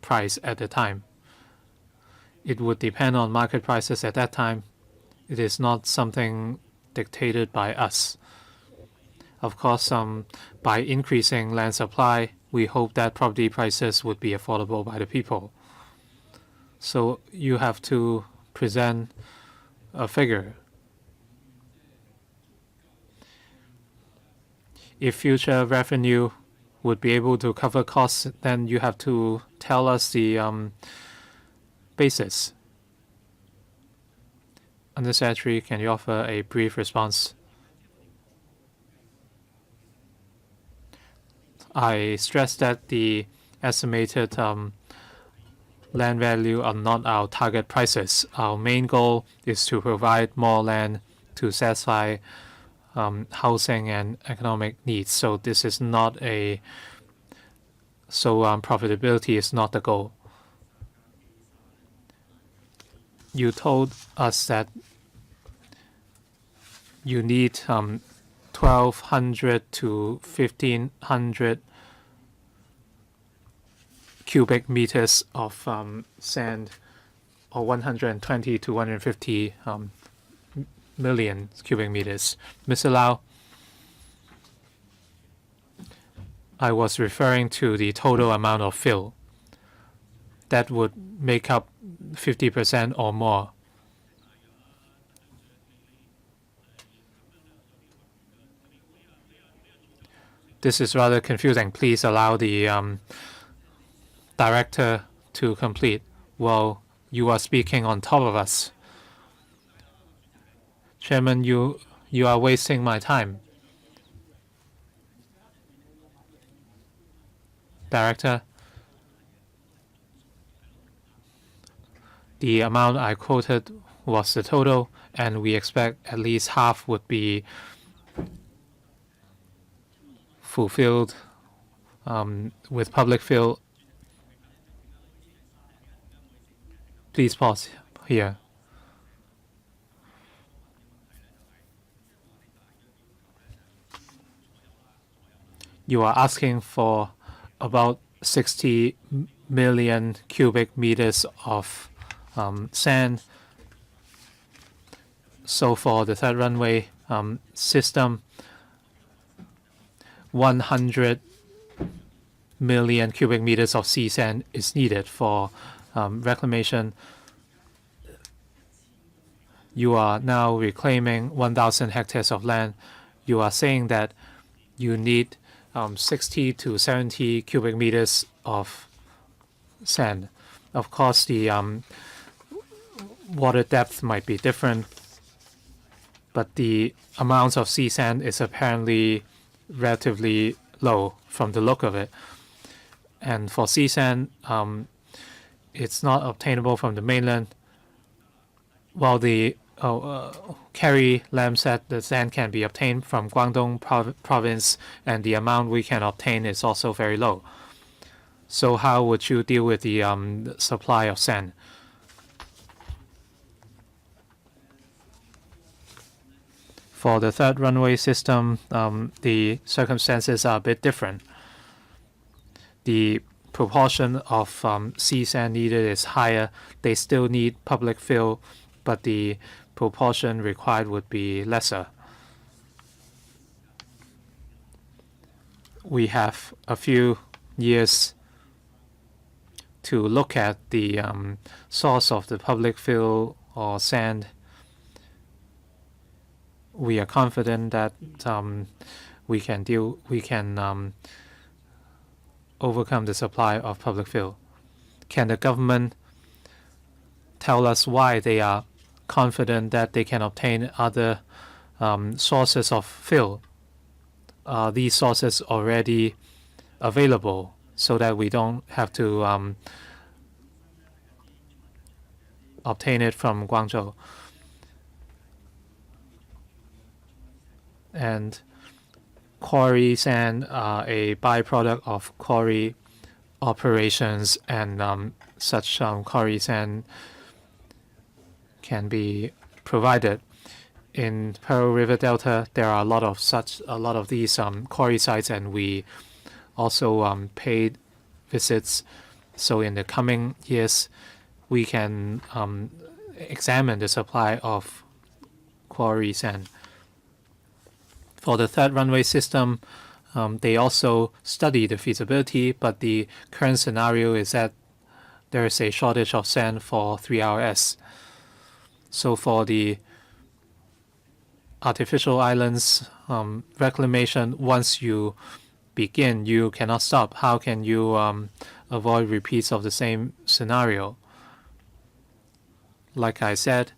price at the time? It would depend on market prices at that time. It is not something dictated by us. Of course, by increasing land supply, we hope that property prices would be affordable by the people. So you have to present a figure. If future revenue would be able to cover costs, then you have to tell us the basis. Undersecretary, can you offer a brief response? I stress that the estimated land value are not our target prices. Our main goal is to provide more land to satisfy housing and economic needs. So this is not a profitability is not the goal. You told us that you need 1,200 to 1,500 cubic meters of sand, or 120 to 150 million cubic meters. Mr. Lau, I was referring to the total amount of fill. That would make up 50% or more. This is rather confusing. Please allow the director to complete. Well, you are speaking on top of us. Chairman, you are wasting my time. Director, the amount I quoted was the total, and we expect at least half would be fulfilled with public fill. Please pause here. You are asking for about 60 million cubic meters of sand. So for the third runway system, 100 million cubic meters of sea sand is needed for reclamation. You are now reclaiming 1,000 hectares of land. You are saying that you need 60 to 70 cubic meters of sand. Of course, the water depth might be different, but the amount of sea sand is apparently relatively low from the look of it. And for sea sand, it's not obtainable from the mainland. While the Kerry Lam said the sand can be obtained from Guangdong province, and the amount we can obtain is also very low. So how would you deal with the supply of sand? For the third runway system, the circumstances are a bit different. The proportion of sea sand needed is higher. They still need public fill, but the proportion required would be lesser. We have a few years to look at the source of the public fill or sand. We are confident that we can overcome the supply of public fill. Can the government tell us why they are confident that they can obtain other sources of fill? Are these sources already available so that we don't have to obtain it from Guangzhou? And quarry sand are a byproduct of quarry operations, and such quarry sand can be provided. In Pearl River Delta, there are a lot of these quarry sites, and we also paid visits. So in the coming years, we can examine the supply of quarry sand. For the third runway system, they also study the feasibility, but the current scenario is that there is a shortage of sand for 3RS. So for the artificial islands reclamation, once you begin, you cannot stop. How can you avoid repeats of the same scenario? Like I said,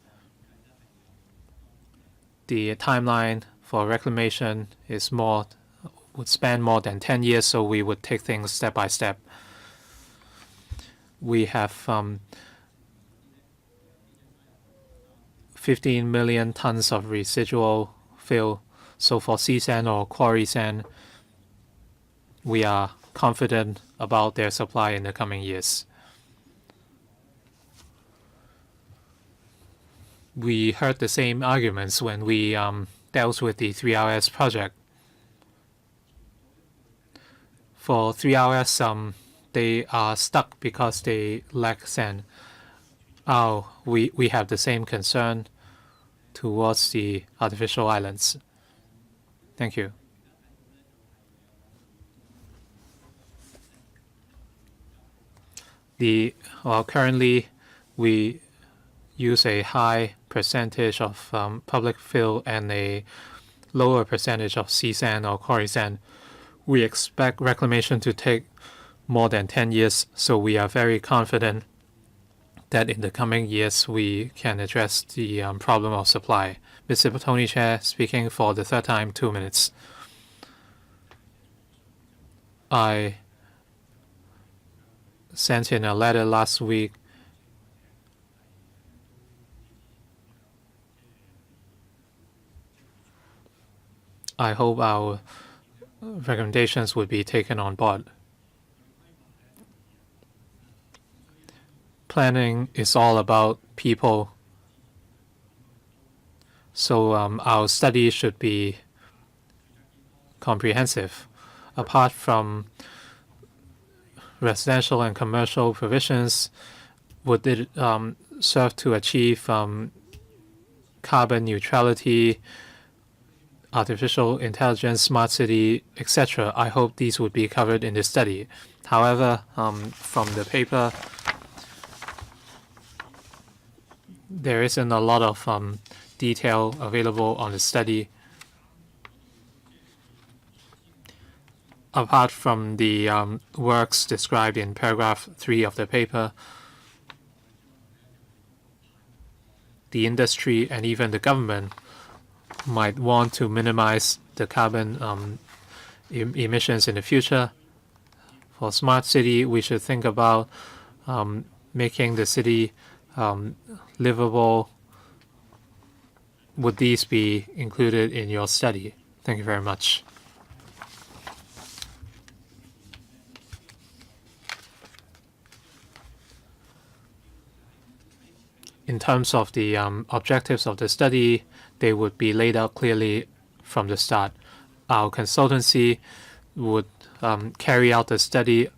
the timeline for reclamation would span more than 10 years, so we would take things step by step. We have 15 million tons of residual fill. So for sea sand or quarry sand, we are confident about their supply in the coming years. We heard the same arguments when we dealt with the 3RS project. For 3RS, they are stuck because they lack sand. We have the same concern towards the artificial islands. Thank you. Currently, we use a high percentage of public fill and a lower percentage of sea sand or quarry sand. We expect reclamation to take more than 10 years, so we are very confident that in the coming years we can address the problem of supply. Mr. Tony Chair speaking for the third time, 2 minutes. I sent in a letter last week I hope our recommendations would be taken on board. Planning is all about people, so our study should be comprehensive. Apart from residential and commercial provisions, would it serve to achieve carbon neutrality, artificial intelligence, smart city, etc.? I hope these would be covered in the study. However, from the paper, there isn't a lot of detail available on the study. Apart from the works described in paragraph 3 of the paper, the industry and even the government might want to minimize the carbon emissions in the future. For smart city, we should think about making the city livable. Would these be included in your study? Thank you very much. In terms of the objectives of the study, they would be laid out clearly from the start. Our consultancy would carry out the study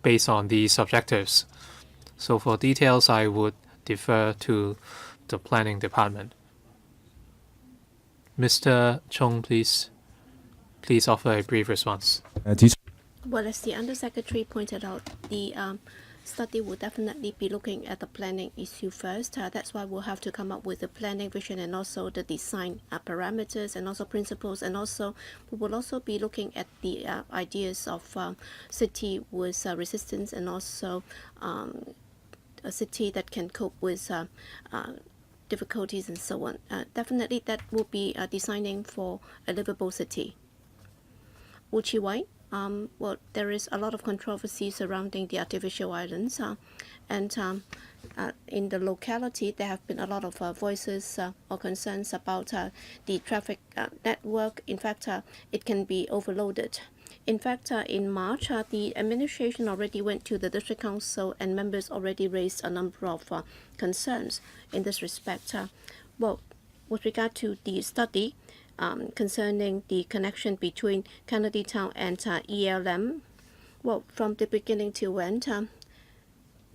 based on these objectives. So for details, I would defer to the planning department. Mr. Chung, please offer a brief response. Well, as the Undersecretary pointed out, the study will definitely be looking at the planning issue first. That's why we'll have to come up with the planning vision and also the design parameters and also principles. And also, we will also be looking at the ideas of city with resistance and also a city that can cope with difficulties and so on. Definitely, that will be designing for a livable city. Uchi Wai? Well, there is a lot of controversy surrounding the artificial islands, and in the locality, there have been a lot of voices or concerns about the traffic network. In fact, it can be overloaded. In fact, in March, the administration already went to the district council and members already raised a number of concerns in this respect. Well, with regard to the study, concerning the connection between Kennedy Town and ELM. Well, from the beginning to end,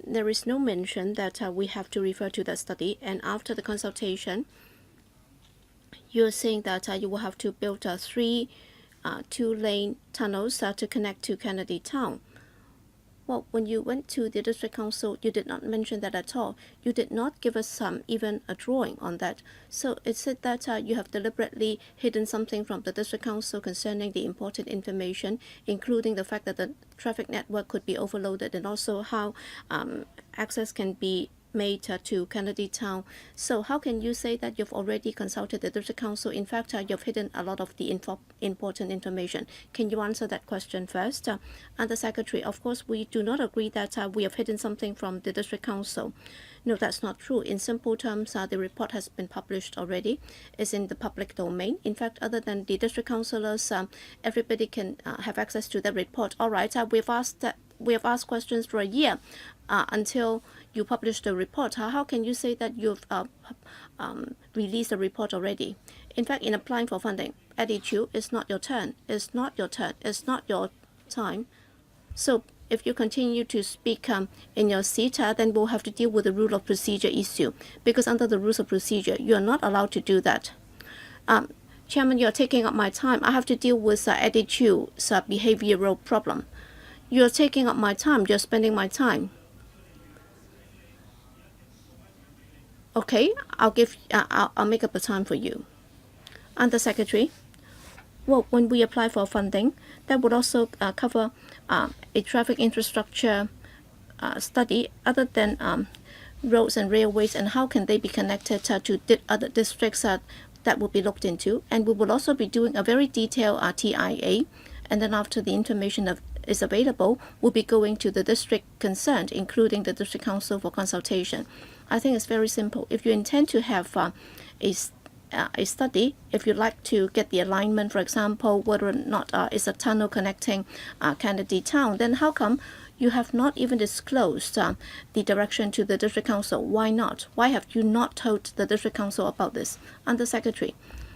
there is no mention that we have to refer to the study, and after the consultation, you're saying that you will have to build 3 two-lane tunnels to connect to Kennedy Town. Well, when you went to the district council, you did not mention that at all. You did not give us even a drawing on that. So it said that you have deliberately hidden something from the district council concerning the important information, including the fact that the traffic network could be overloaded and also how access can be made to Kennedy Town. So how can you say that you've already consulted the district council? In fact, you've hidden a lot of the important information. Can you answer that question first? And the secretary, of course, we do not agree that we have hidden something from the district council. No, that's not true. In simple terms, the report has been published already. It's in the public domain. In fact, other than the district councillors, everybody can have access to the report. All right, we have asked questions for a year until you publish the report. How can you say that you've released the report already? In fact, in applying for funding, Eddie Chu, it's not your turn. It's not your turn. It's not your time. So if you continue to speak in your seat, then we'll have to deal with the rule of procedure issue, because under the rules of procedure, you are not allowed to do that. Chairman, you're taking up my time. I have to deal with Eddie Chu's behavioral problem. You're taking up my time. You're spending my time. Okay, I'll make up a time for you. Under Secretary, well, when we apply for funding, that would also cover a traffic infrastructure study other than roads and railways, and how can they be connected to other districts that will be looked into. And we will also be doing a very detailed TIA, and then after the information is available, we'll be going to the district concerned, including the district council, for consultation. I think it's very simple. If you intend to have a study, if you'd like to get the alignment, for example, whether or not it's a tunnel connecting Kennedy Town, then how come you have not even disclosed the direction to the district council? Why not? Why have you not told the district council about this? Under Secretary,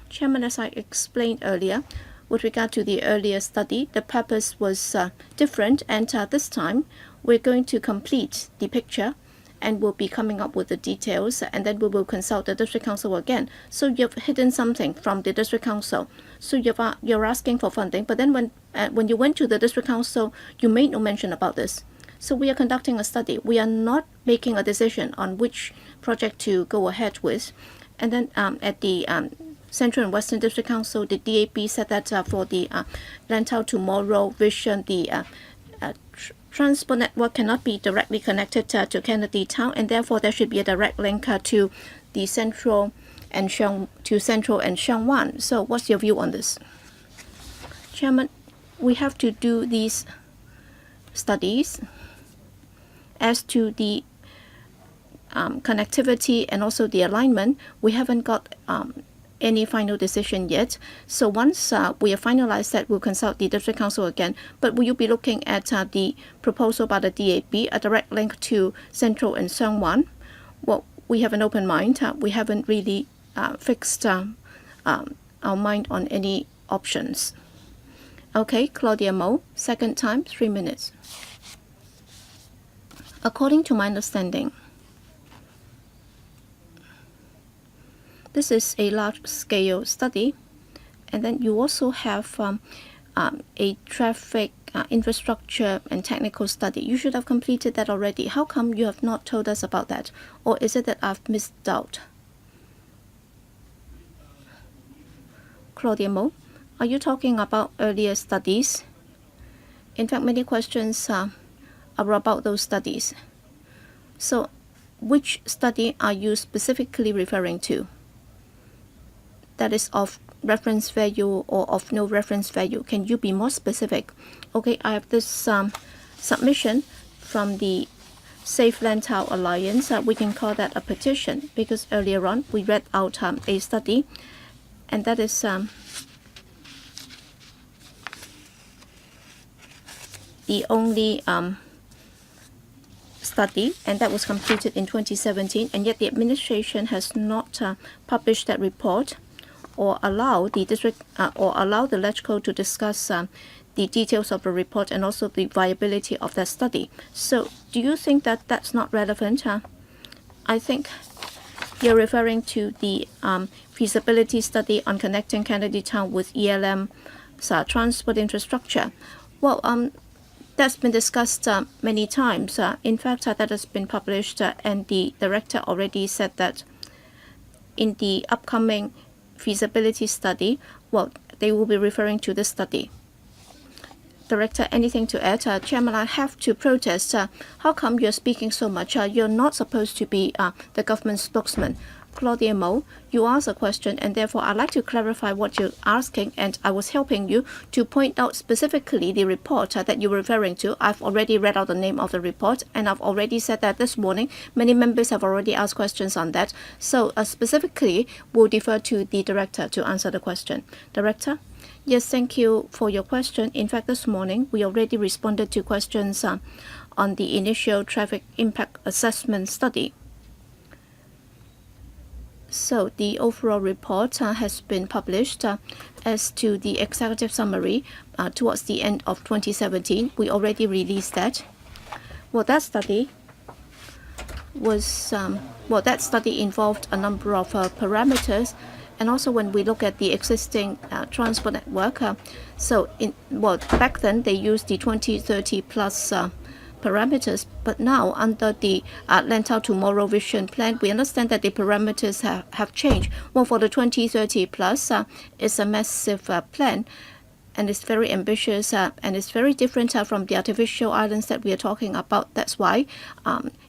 Chairman, as I explained earlier, with regard to the earlier study, the purpose was different, and this time we're going to complete the picture and we'll be coming up with the details, and then we will consult the district council again. So you've hidden something from the district council. So you're asking for funding, but then when you went to the district council, you made no mention about this. So we are conducting a study. We are not making a decision on which project to go ahead with. And then at the Central and Western District Council, the DAP said that for the Lantau tomorrow vision, the transport network cannot be directly connected to Kennedy Town, and therefore there should be a direct link to the Central and Sheung-Wan. So what's your view on this? Chairman, we have to do these studies as to the connectivity and also the alignment. We haven't got any final decision yet. So once we have finalized that, we'll consult the district council again. But will you be looking at the proposal by the DAP, a direct link to Central and Sheung-Wan? Well, we have an open mind. We haven't really fixed our mind on any options. Okay, Claudia Mo, second time, 3 minutes. According to my understanding, this is a large-scale study, and then you also have a traffic infrastructure and technical study. You should have completed that already. How come you have not told us about that? Or is it that I've missed out? Claudia Mo, are you talking about earlier studies? In fact, many questions are about those studies. So, which study are you specifically referring to? That is of reference value or of no reference value? Can you be more specific? Okay, I have this submission from the Safe Lantau Alliance. We can call that a petition, because earlier on we read out a study, and that is the only study, and that was completed in 2017, and yet the administration has not published that report or allow the district or allow the LegCo to discuss the details of the report and also the viability of that study. So do you think that that's not relevant? I think you're referring to the feasibility study on connecting Kennedy Town with ELM's transport infrastructure. Well, that's been discussed many times. In fact, that has been published, and the director already said that in the upcoming feasibility study, well, they will be referring to this study. Director, anything to add? Chairman, I have to protest. How come you're speaking so much? You're not supposed to be the government spokesman. Claudia Mo, you asked a question, and therefore I'd like to clarify what you're asking, and I was helping you to point out specifically the report that you're referring to. I've already read out the name of the report, and I've already said that this morning many members have already asked questions on that. So specifically, we'll defer to the director to answer the question. Director? Yes, thank you for your question. In fact, this morning we already responded to questions on the initial traffic impact assessment study. So the overall report has been published as to the executive summary towards the end of 2017. We already released that. Well, that study was that study involved a number of parameters, and also when we look at the existing transport network. Back then they used the 2030 plus parameters, but now under the Lantau Tomorrow Vision Plan, we understand that the parameters have changed. Well, for the 2030 plus, it's a massive plan, and it's very ambitious, and it's very different from the artificial islands that we are talking about. That's why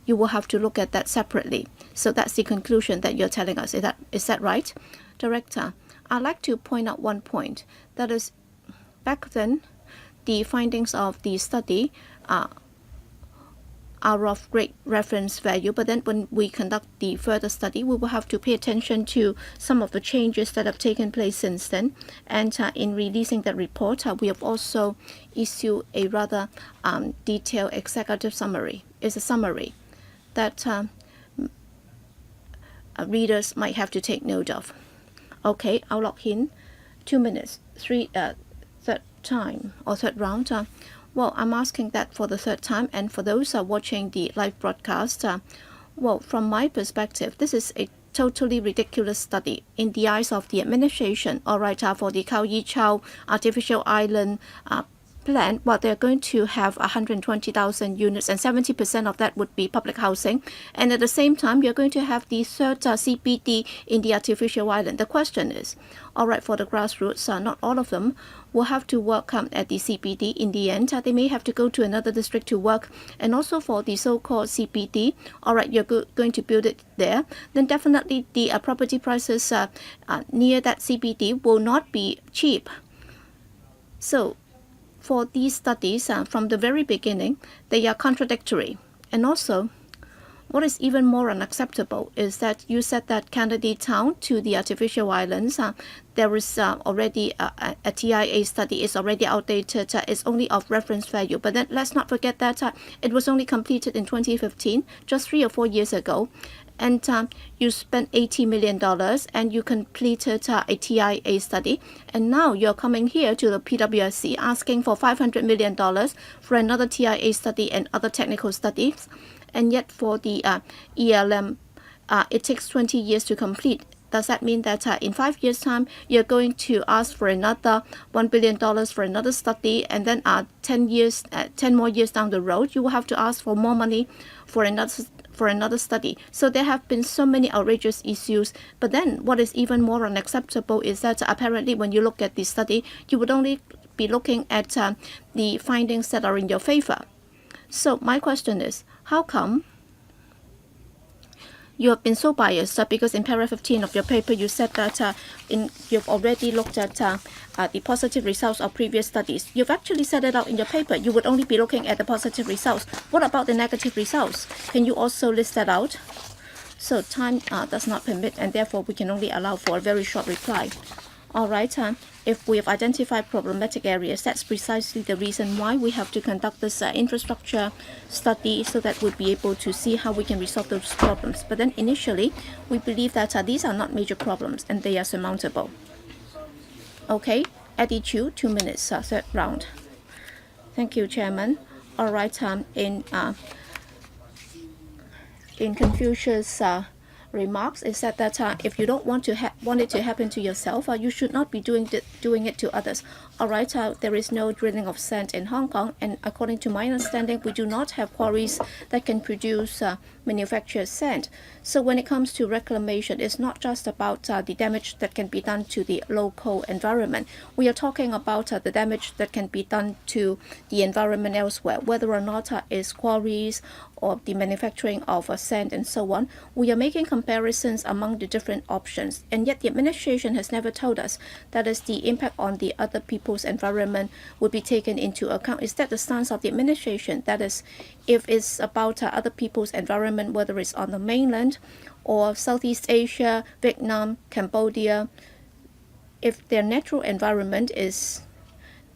you will have to look at that separately. So that's the conclusion that you're telling us. Is that right? Director, I'd like to point out one point. That is, back then, the findings of the study are of great reference value, but then when we conduct the further study, we will have to pay attention to some of the changes that have taken place since then. And in releasing the report, we have also issued a rather detailed executive summary. It's a summary that readers might have to take note of. Okay, I'll lock in 2 minutes, third time or third round. Well, I'm asking that for the third time, and for those watching the live broadcast, well, from my perspective, this is a totally ridiculous study in the eyes of the administration. All right, for the Khao Yi Chau artificial island plan, well, they're going to have 120,000 units, and 70% of that would be public housing. And at the same time, you're going to have the third CBD in the artificial island. The question is, all right, for the grassroots, not all of them will have to work at the CBD. In the end, they may have to go to another district to work. And also for the so-called CBD, all right, you're going to build it there, then definitely the property prices near that CBD will not be cheap. So for these studies, from the very beginning, they are contradictory. And also, what is even more unacceptable is that you said that Kennedy Town to the artificial islands, there is already a TIA study is already outdated, it's only of reference value. But then let's not forget that it was only completed in 2015, just 3 or 4 years ago. And you spent $80 million and you completed a TIA study. And now you're coming here to the PWSC asking for $500 million for another TIA study and other technical studies. And yet for the ELM, it takes 20 years to complete. Does that mean that in 5 years' time, you're going to ask for another $1 billion for another study, and then 10 more years down the road, you will have to ask for more money for another study? So there have been so many outrageous issues. But then what is even more unacceptable is that apparently when you look at the study, you would only be looking at the findings that are in your favor. So my question is, how come you have been so biased? Because in paragraph 15 of your paper, you said that you've already looked at the positive results of previous studies. You've actually said it out in your paper. You would only be looking at the positive results. What about the negative results? Can you also list that out? So time does not permit, and therefore we can only allow for a very short reply. All right, if we have identified problematic areas, that's precisely the reason why we have to conduct this infrastructure study, so that we'll be able to see how we can resolve those problems. But then initially, we believe that these are not major problems and they are surmountable. Okay, Eddie Chu, 2 minutes, third round. Thank you, Chairman. All right. In Confucius' remarks, it said that if you don't want it to happen to yourself, you should not be doing it to others. All right. There is no drilling of sand in Hong Kong, and according to my understanding, we do not have quarries that can produce manufactured sand. So when it comes to reclamation, it's not just about the damage that can be done to the local environment. We are talking about the damage that can be done to the environment elsewhere, whether or not it's quarries or the manufacturing of sand and so on. We are making comparisons among the different options, and yet the administration has never told us that is the impact on the other people's environment would be taken into account. Is that the stance of the administration? That is, if it's about other people's environment, whether it's on the mainland or Southeast Asia, Vietnam, Cambodia, if their natural environment is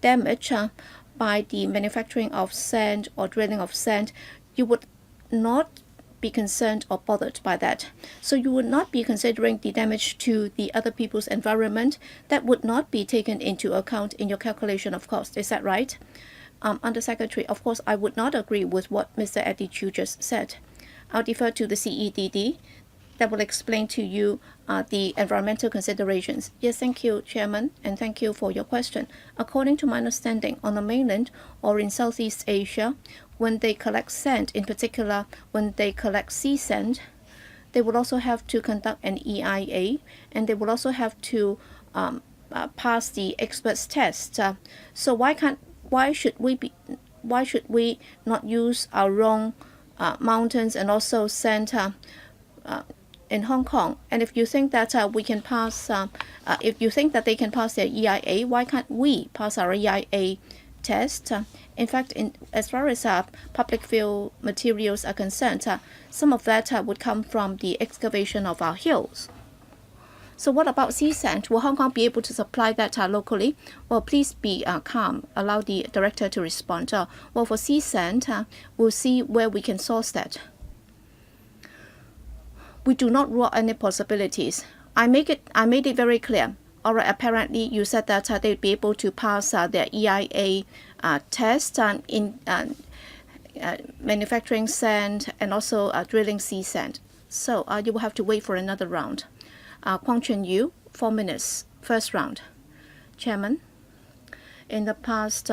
damaged by the manufacturing of sand or drilling of sand, you would not be concerned or bothered by that. So you would not be considering the damage to the other people's environment. That would not be taken into account in your calculation of cost. Is that right? Undersecretary, of course, I would not agree with what Mr. Eddie Chu just said. I'll defer to the CEDD that will explain to you the environmental considerations. Yes, thank you, Chairman, and thank you for your question. According to my understanding, on the mainland or in Southeast Asia, when they collect sand, in particular when they collect sea sand, they will also have to conduct an EIA, and they will also have to pass the experts test. So why should we not use our own mountains and also sand in Hong Kong? And if you think that we can pass, if you think that they can pass their EIA, why can't we pass our EIA test? In fact, as far as public fill materials are concerned, some of that would come from the excavation of our hills. So what about sea sand? Will Hong Kong be able to supply that locally? Well, please be calm. Allow the director to respond. Well, for sea sand, we'll see where we can source that. We do not rule out any possibilities. I made it very clear. All right, apparently you said that they'd be able to pass their EIA test in manufacturing sand and also drilling sea sand. So you will have to wait for another round. Kwang Chun Yu, 4 minutes, first round. Chairman, in the past,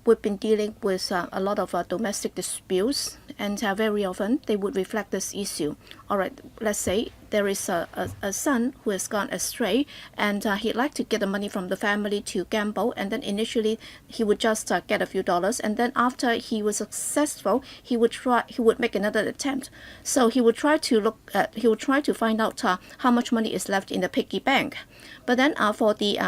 we've been dealing with a lot of domestic disputes, and very often they would reflect this issue. All right, let's say there is a son who has gone astray, and he'd like to get the money from the family to gamble, and then initially he would just get a few dollars, and then after he was successful, he would make another attempt. So he would try to find out how much money is left in the piggy bank. But then for the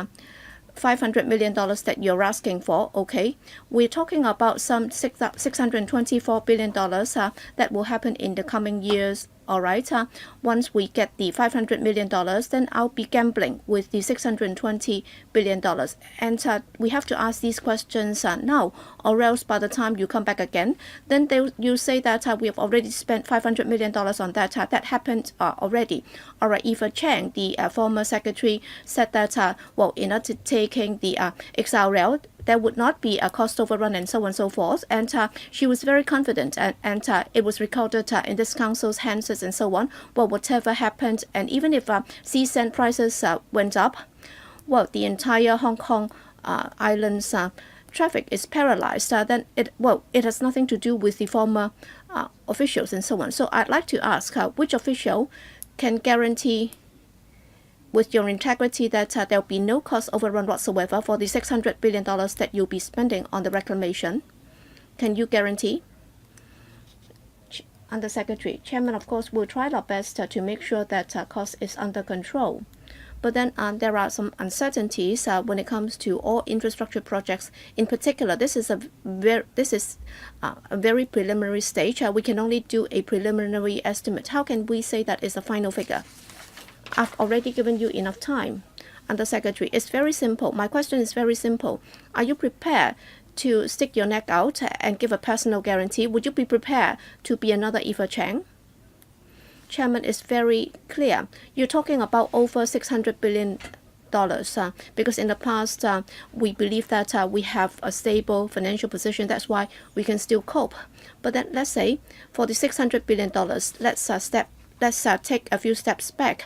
$500 million that you're asking for, okay, we're talking about some $624 billion that will happen in the coming years. All right, once we get the $500 million, then I'll be gambling with the $620 billion. And we have to ask these questions now, or else by the time you come back again, then you say that we have already spent $500 million on that. That happened already. All right, Eva Chang, the former secretary, said that, well, in undertaking the XRL, there would not be a cost overrun and so on and so forth. And she was very confident, and it was recorded in this council's handsets and so on. Well, whatever happened, and even if sea sand prices went up, well, the entire Hong Kong island's traffic is paralyzed. Then it has nothing to do with the former officials and so on. So I'd like to ask which official can guarantee with your integrity that there'll be no cost overrun whatsoever for the $600 billion that you'll be spending on the reclamation? Can you guarantee? Undersecretary, Chairman, of course, will try our best to make sure that cost is under control. But then there are some uncertainties when it comes to all infrastructure projects. In particular, this is a very preliminary stage. We can only do a preliminary estimate. How can we say that is a final figure? I've already given you enough time. Undersecretary, it's very simple. My question is very simple. Are you prepared to stick your neck out and give a personal guarantee? Would you be prepared to be another Eva Chang? Chairman, is very clear. You're talking about over $600 billion because in the past we believe that we have a stable financial position. That's why we can still cope. But then let's say for the $600 billion, let's take a few steps back.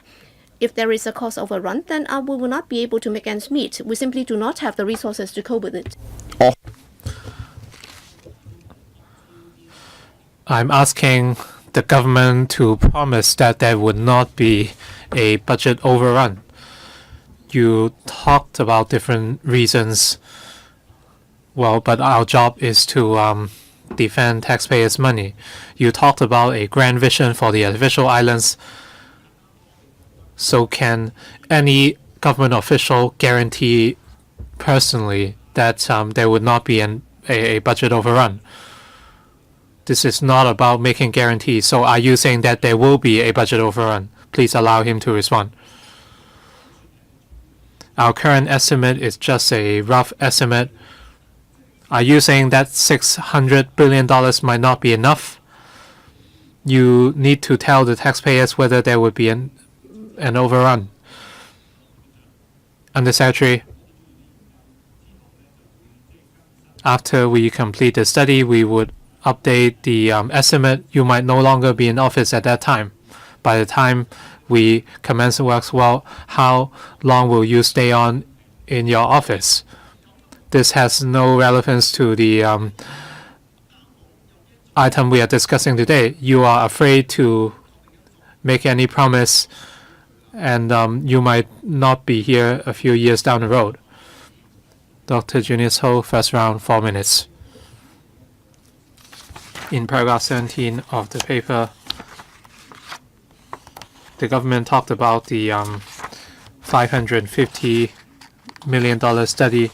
If there is a cost overrun, then we will not be able to make ends meet. We simply do not have the resources to cope with it. I'm asking the government to promise that there would not be a budget overrun. You talked about different reasons. Well, but our job is to defend taxpayers' money. You talked about a grand vision for the artificial islands. So can any government official guarantee personally that there would not be a budget overrun? This is not about making guarantees. So are you saying that there will be a budget overrun? Please allow him to respond. Our current estimate is just a rough estimate. Are you saying that $600 billion might not be enough? You need to tell the taxpayers whether there would be an overrun. Undersecretary, after we complete the study, we would update the estimate. You might no longer be in office at that time. By the time we commence works, well, how long will you stay on in your office? This has no relevance to the item we are discussing today. You are afraid to make any promise, and you might not be here a few years down the road. Dr. Junius Ho, first round, 4 minutes. In paragraph 17 of the paper, the government talked about the $550 million study.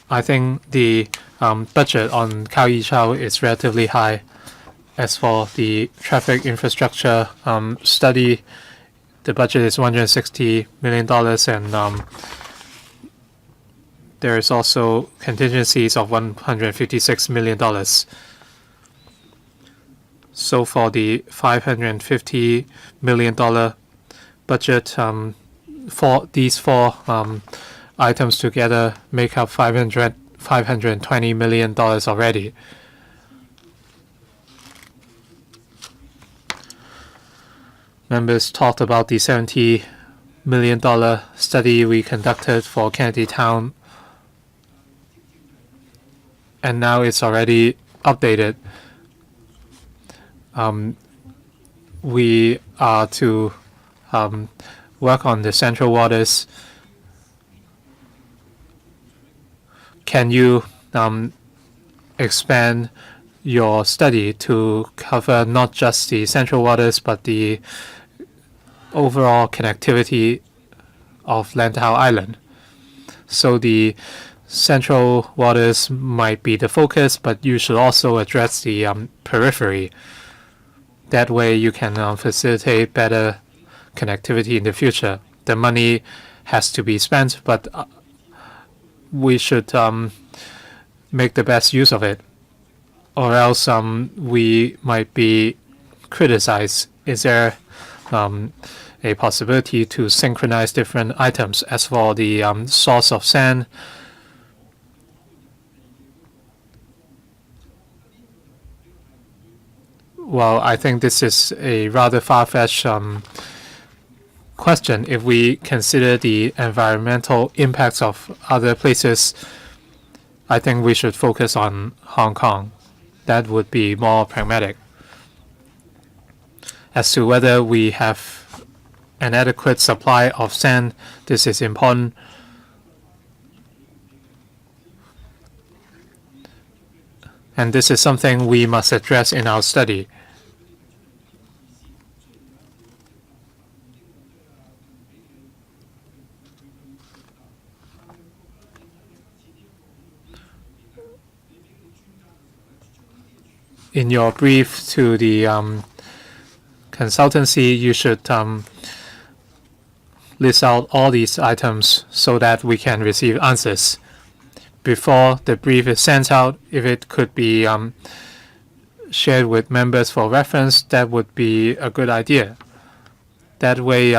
I think the budget on Kao Yi Chao is relatively high. As for the traffic infrastructure study, the budget is $160 million, and there is also contingencies of $156 million. So for the $550 million budget, for these four items together make up $520 million already. Members talked about the $70 million study we conducted for Kennedy Town, and now it's already updated. We are to work on the central waters. Can you expand your study to cover not just the central waters but the overall connectivity of Lantau Island? So the central waters might be the focus, but you should also address the periphery. That way you can facilitate better connectivity in the future. The money has to be spent, but we should make the best use of it, or else we might be criticized. Is there a possibility to synchronize different items? As for the source of sand, well, I think this is a rather far-fetched question. If we consider the environmental impacts of other places, I think we should focus on Hong Kong. That would be more pragmatic. As to whether we have an adequate supply of sand, this is important. And this is something we must address in our study. In your brief to the consultancy, you should list out all these items so that we can receive answers. Before the brief is sent out, if it could be shared with members for reference, that would be a good idea. That way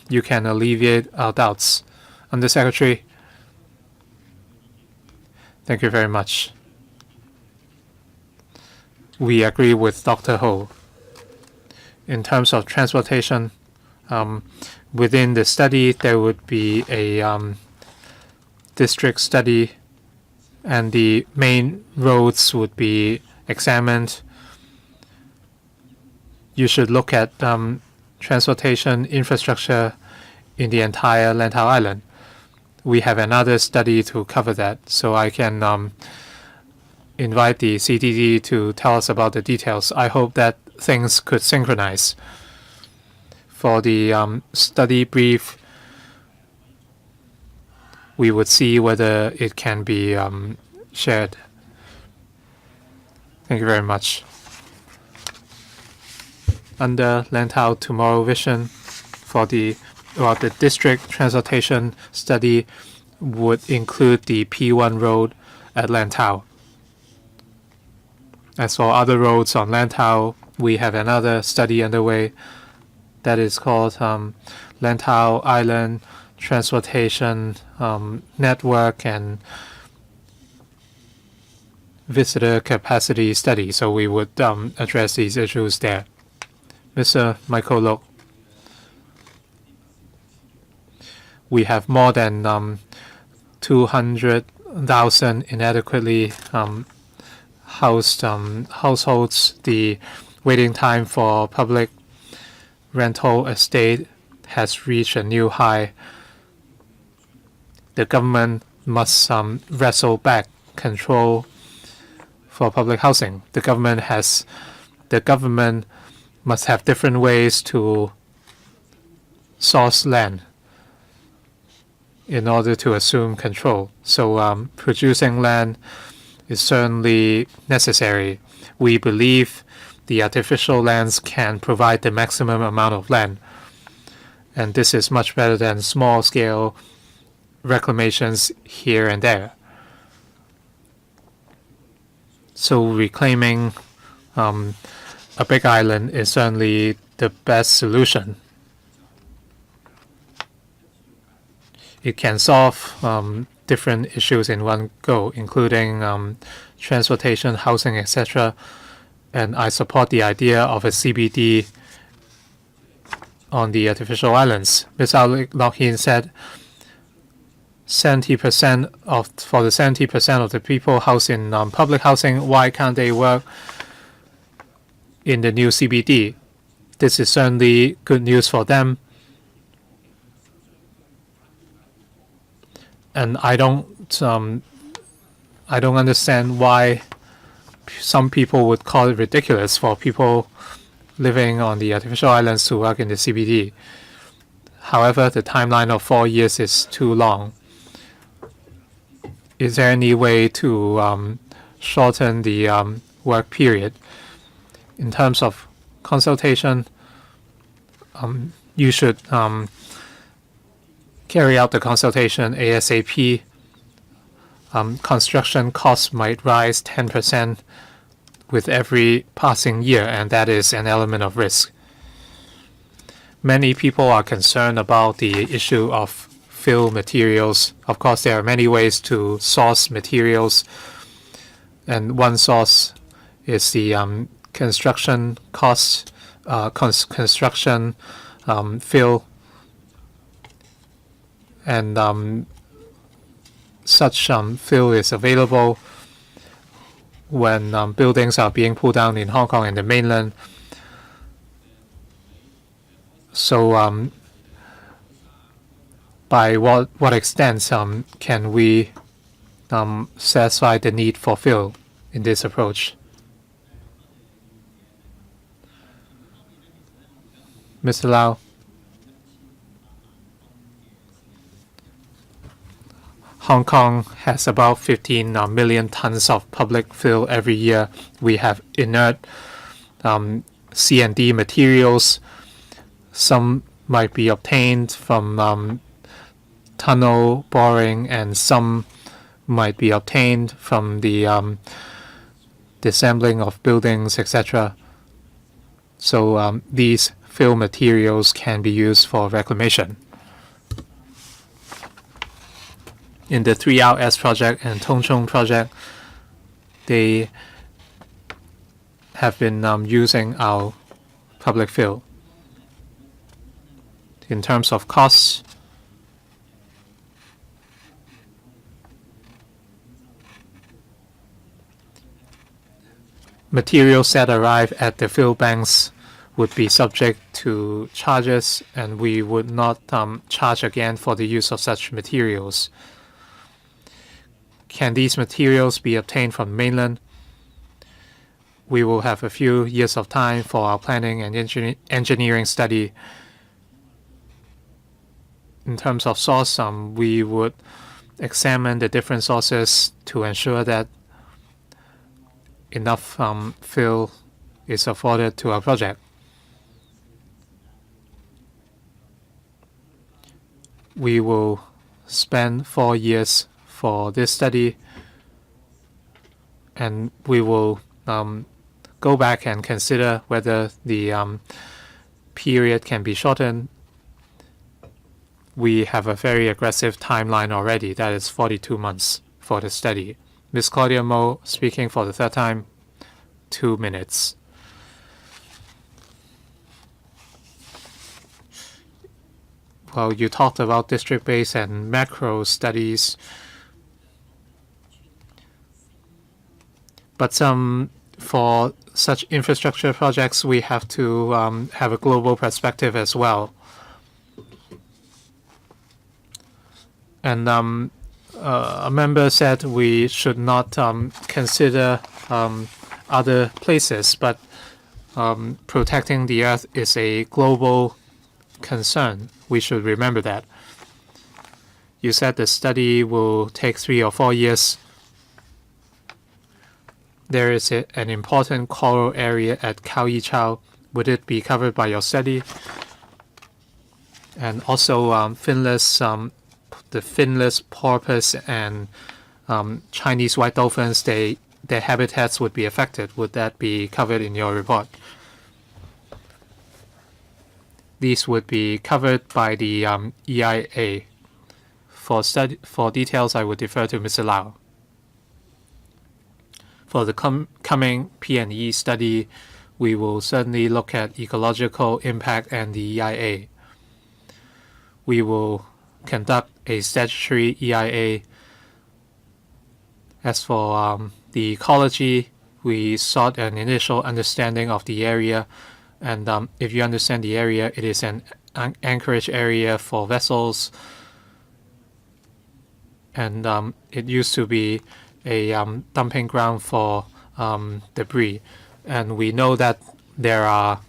you can alleviate our doubts. Undersecretary. Thank you very much. We agree with Dr. Ho. In terms of transportation, within the study there would be a district study, and the main roads would be examined. You should look at transportation infrastructure in the entire Lantau Island. We have another study to cover that, so I can invite the CDD to tell us about the details. I hope that things could synchronize. For the study brief, we would see whether it can be shared. Thank you very much. Under Lantau Tomorrow Vision, for the district transportation study would include the P1 road at Lantau. As for other roads on Lantau, we have another study underway that is called Lantau Island Transportation Network and Visitor Capacity Study. So we would address these issues there. Mr. Michael Lok. We have more than 200,000 inadequately housed households. The waiting time for public rental estate has reached a new high. The government must wrestle back control for public housing. The government must have different ways to source land in order to assume control. So producing land is certainly necessary. We believe the artificial lands can provide the maximum amount of land, and this is much better than small-scale reclamations here and there. So reclaiming a big island is certainly the best solution. It can solve different issues in one go, including transportation, housing, etc. And I support the idea of a CBD on the artificial islands. Mr. Loughin said 70% for the 70% of the people housed in public housing, why can't they work in the new CBD? This is certainly good news for them. And I don't understand why some people would call it ridiculous for people living on the artificial islands to work in the CBD. However, the timeline of 4 years is too long. Is there any way to shorten the work period? In terms of consultation, you should carry out the consultation ASAP. Construction costs might rise 10% with every passing year, and that is an element of risk. Many people are concerned about the issue of fill materials. Of course, there are many ways to source materials, and one source is the construction costs, construction fill, and such fill is available when buildings are being pulled down in Hong Kong and the mainland. So by what extent can we satisfy the need for fill in this approach? Mr. Lau. Hong Kong has about 15 million tons of public fill every year. We have inert C&D materials. Some might be obtained from tunnel boring, and some might be obtained from the assembling of buildings, etc. So these fill materials can be used for reclamation. In the 3RS project and Tongchong project, they have been using our public fill. In terms of costs, materials that arrive at the fill banks would be subject to charges, and we would not charge again for the use of such materials. Can these materials be obtained from mainland? We will have a few years of time for our planning and engineering study. In terms of source, we would examine the different sources to ensure that enough fill is afforded to our project. We will spend 4 years for this study, and we will go back and consider whether the period can be shortened. We have a very aggressive timeline already, that is 42 months for the study. Ms. Claudia Mo, speaking for the third time, 2 minutes. Well, you talked about district-based and macro studies, but for such infrastructure projects, we have to have a global perspective as well. And a member said we should not consider other places, but protecting the earth is a global concern. We should remember that. You said the study will take 3 or 4 years. There is an important coral area at Khao Yi Chao. Would it be covered by your study? And also the finless porpoise and Chinese white dolphins, their habitats would be affected. Would that be covered in your report? These would be covered by the EIA. For details, I would defer to Mr. Lau. For the coming P&E study, we will certainly look at ecological impact and the EIA. We will conduct a statutory EIA. As for the ecology, we sought an initial understanding of the area, and if you understand the area, it is an anchorage area for vessels, and it used to be a dumping ground for debris, and we know that there are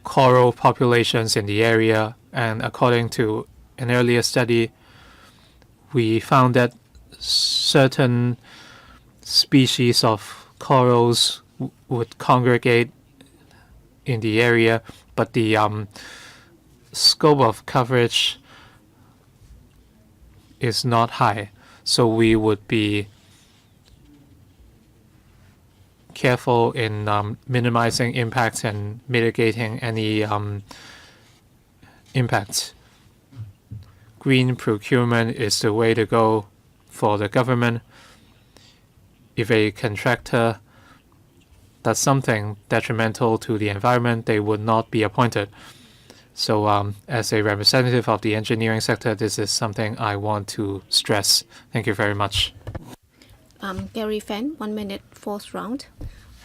coral populations in the area, and according to an earlier study, we found that certain species of corals would congregate in the area, but the scope of coverage is not high. So we would be careful in minimizing impacts and mitigating any impacts. Green procurement is the way to go for the government. If a contractor does something detrimental to the environment, they would not be appointed. So as a representative of the engineering sector, this is something I want to stress. Thank you very much. Gary Fan, 1 minute, fourth round.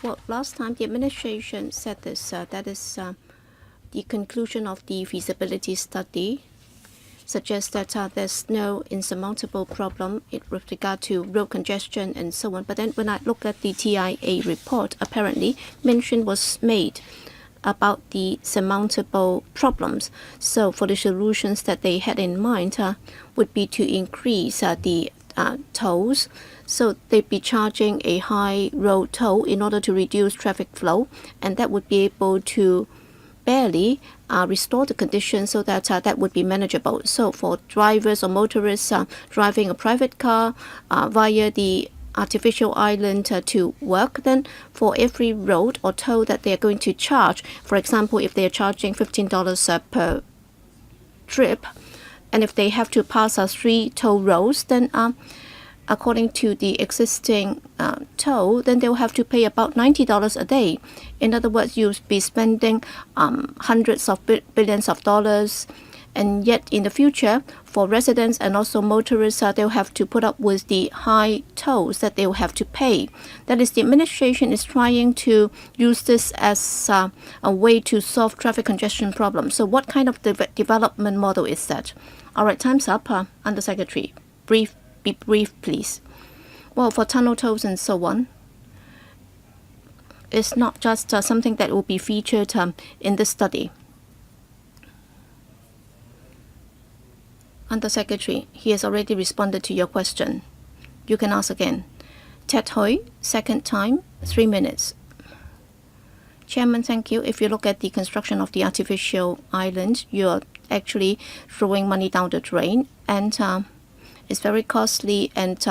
Well, last time the administration said this, that is the conclusion of the feasibility study suggests that there's no insurmountable problem with regard to road congestion and so on. But then when I look at the TIA report, apparently mention was made about the surmountable problems. So for the solutions that they had in mind would be to increase the tolls. So they'd be charging a high road toll in order to reduce traffic flow, and that would be able to barely restore the conditions so that that would be manageable. So for drivers or motorists driving a private car via the artificial island to work, then for every road or toll that they are going to charge, for example, if they are charging $15 per trip, and if they have to pass 3 toll roads, then according to the existing toll, then they'll have to pay about $90 a day. In other words, you'll be spending hundreds of billions of dollars, and yet in the future, for residents and also motorists, they'll have to put up with the high tolls that they'll have to pay. That is, the administration is trying to use this as a way to solve traffic congestion problems. So what kind of development model is that? All right, time's up. Undersecretary, be brief, please. Well, for tunnel tolls and so on, it's not just something that will be featured in this study. Undersecretary, he has already responded to your question. You can ask again. Ted Hui, second time, 3 minutes. Chairman, thank you. If you look at the construction of the artificial island, you're actually throwing money down the drain, and it's very costly, and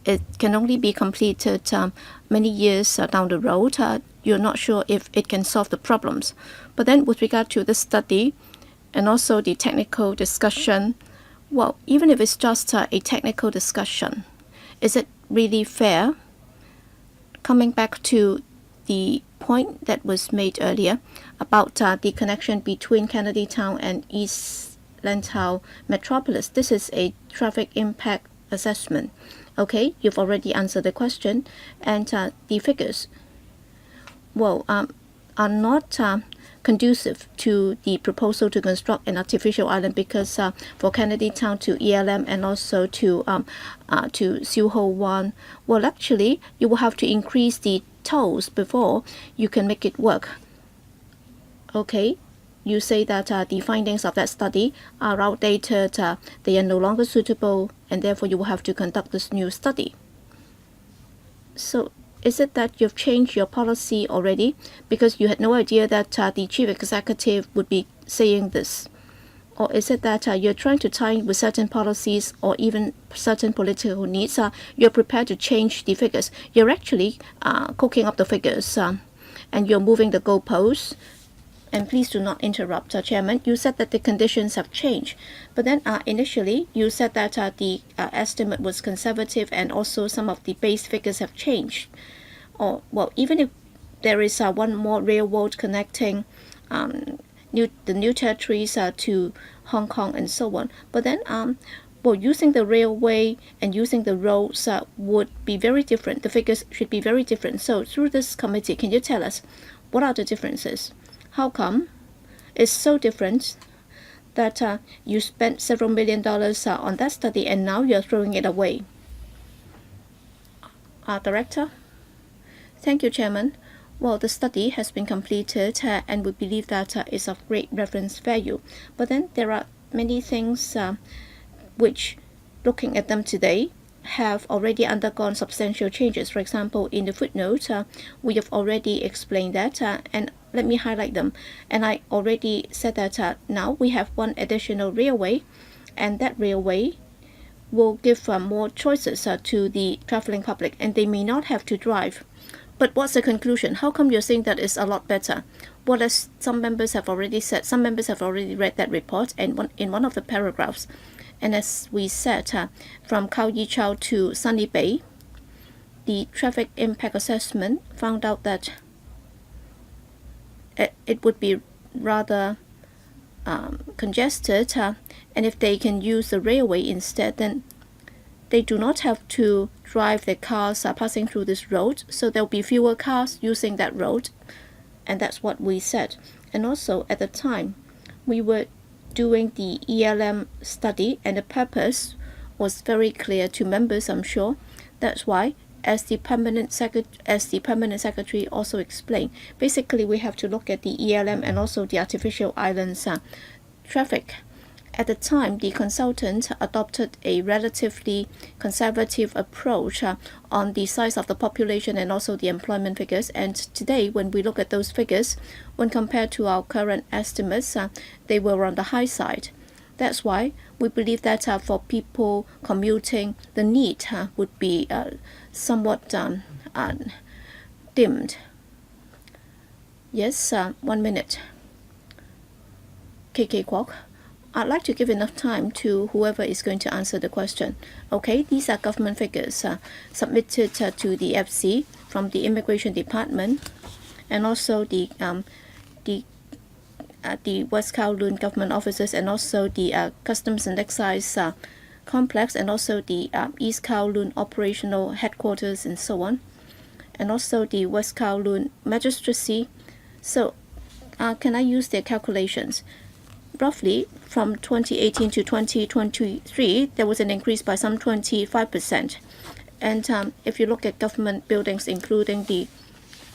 it can only be completed many years down the road. You're not sure if it can solve the problems. But then with regard to the study and also the technical discussion, well, even if it's just a technical discussion, is it really fair? Coming back to the point that was made earlier about the connection between Kennedy Town and East Lantau Metropolis, this is a traffic impact assessment. Okay, you've already answered the question, and the figures, well, are not conducive to the proposal to construct an artificial island, because for Kennedy Town to ELM and also to Siu Ho Wan, well, actually, you will have to increase the tolls before you can make it work. Okay. You say that the findings of that study are outdated, they are no longer suitable, and therefore you will have to conduct this new study. So is it that you've changed your policy already because you had no idea that the chief executive would be saying this? Or is it that you're trying to tie in with certain policies or even certain political needs? You're prepared to change the figures. You're actually cooking up the figures and you're moving the goalposts. And please do not interrupt, Chairman. You said that the conditions have changed. But then initially, you said that the estimate was conservative and also some of the base figures have changed. Or, well, even if there is one more railroad connecting the new territories to Hong Kong and so on. But then, well, using the railway and using the roads would be very different. The figures should be very different. So through this committee, can you tell us what are the differences? How come it's so different that you spent several $million on that study and now you're throwing it away? Director? Thank you, Chairman. Well, the study has been completed and we believe that it's of great reference value. But then there are many things which, looking at them today, have already undergone substantial changes. For example, in the footnote, we have already explained that, and let me highlight them. And I already said that now we have one additional railway, and that railway will give more choices to the traveling public, and they may not have to drive. But what's the conclusion? How come you're saying that it's a lot better? Well, as some members have already said, some members have already read that report, and in one of the paragraphs, and as we said, from Khao Yi Chow to Sunny Bay, the traffic impact assessment found out that it would be rather congested, and if they can use the railway instead, then they do not have to drive their cars passing through this road, so there will be fewer cars using that road, and that's what we said. And also at the time, we were doing the ELM study, and the purpose was very clear to members, I'm sure. That's why, as the permanent secretary also explained, basically we have to look at the ELM and also the artificial islands traffic. At the time, the consultant adopted a relatively conservative approach on the size of the population and also the employment figures. And today, when we look at those figures, when compared to our current estimates, they were on the high side. That's why we believe that for people commuting, the need would be somewhat dimmed. Yes, 1 minute. KK Kwok. I'd like to give enough time to whoever is going to answer the question. Okay, these are government figures submitted to the FC from the Immigration Department and also the West Kowloon government offices and also the Customs and Excise complex and also the East Kowloon operational headquarters and so on, and also the West Kowloon magistracy. So can I use their calculations? Roughly from 2018 to 2023, there was an increase by some 25%. And if you look at government buildings, including the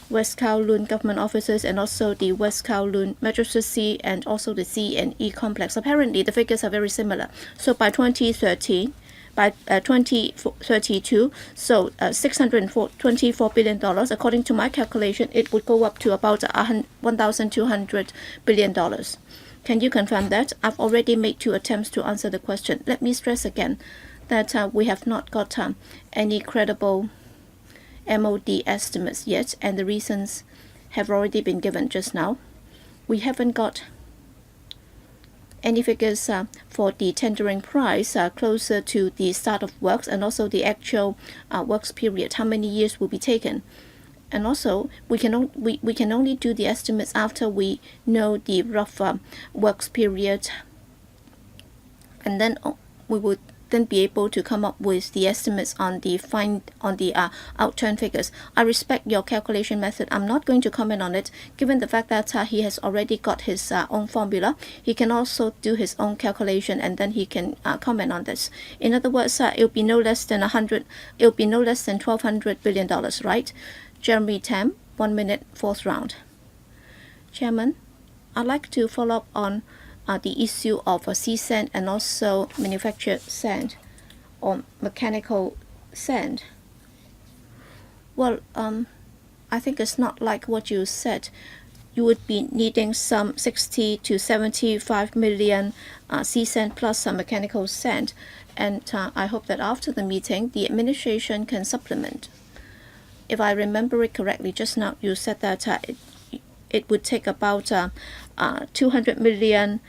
West Kowloon government offices and also the West Kowloon magistracy and also the C&E complex, apparently the figures are very similar. So by 2032, so $624 billion, according to my calculation, it would go up to about $1,200 billion. Can you confirm that? I've already made 2 attempts to answer the question. Let me stress again that we have not got any credible MOD estimates yet, and the reasons have already been given just now. We haven't got any figures for the tendering price closer to the start of works and also the actual works period, how many years will be taken. And also, we can only do the estimates after we know the rough works period, and then we would then be able to come up with the estimates on the outturn figures. I respect your calculation method. I'm not going to comment on it, given the fact that he has already got his own formula. He can also do his own calculation, and then he can comment on this. In other words, it'll be no less than $1,200 billion, right? Jeremy Tam, 1 minute, 4th round. Chairman, I'd like to follow up on the issue of sea sand and also manufactured sand or mechanical sand. Well, I think it's not like what you said. You would be needing some 60 to 75 million sea sand plus some mechanical sand. And I hope that after the meeting, the administration can supplement. If I remember it correctly, just now you said that it would take about 200 million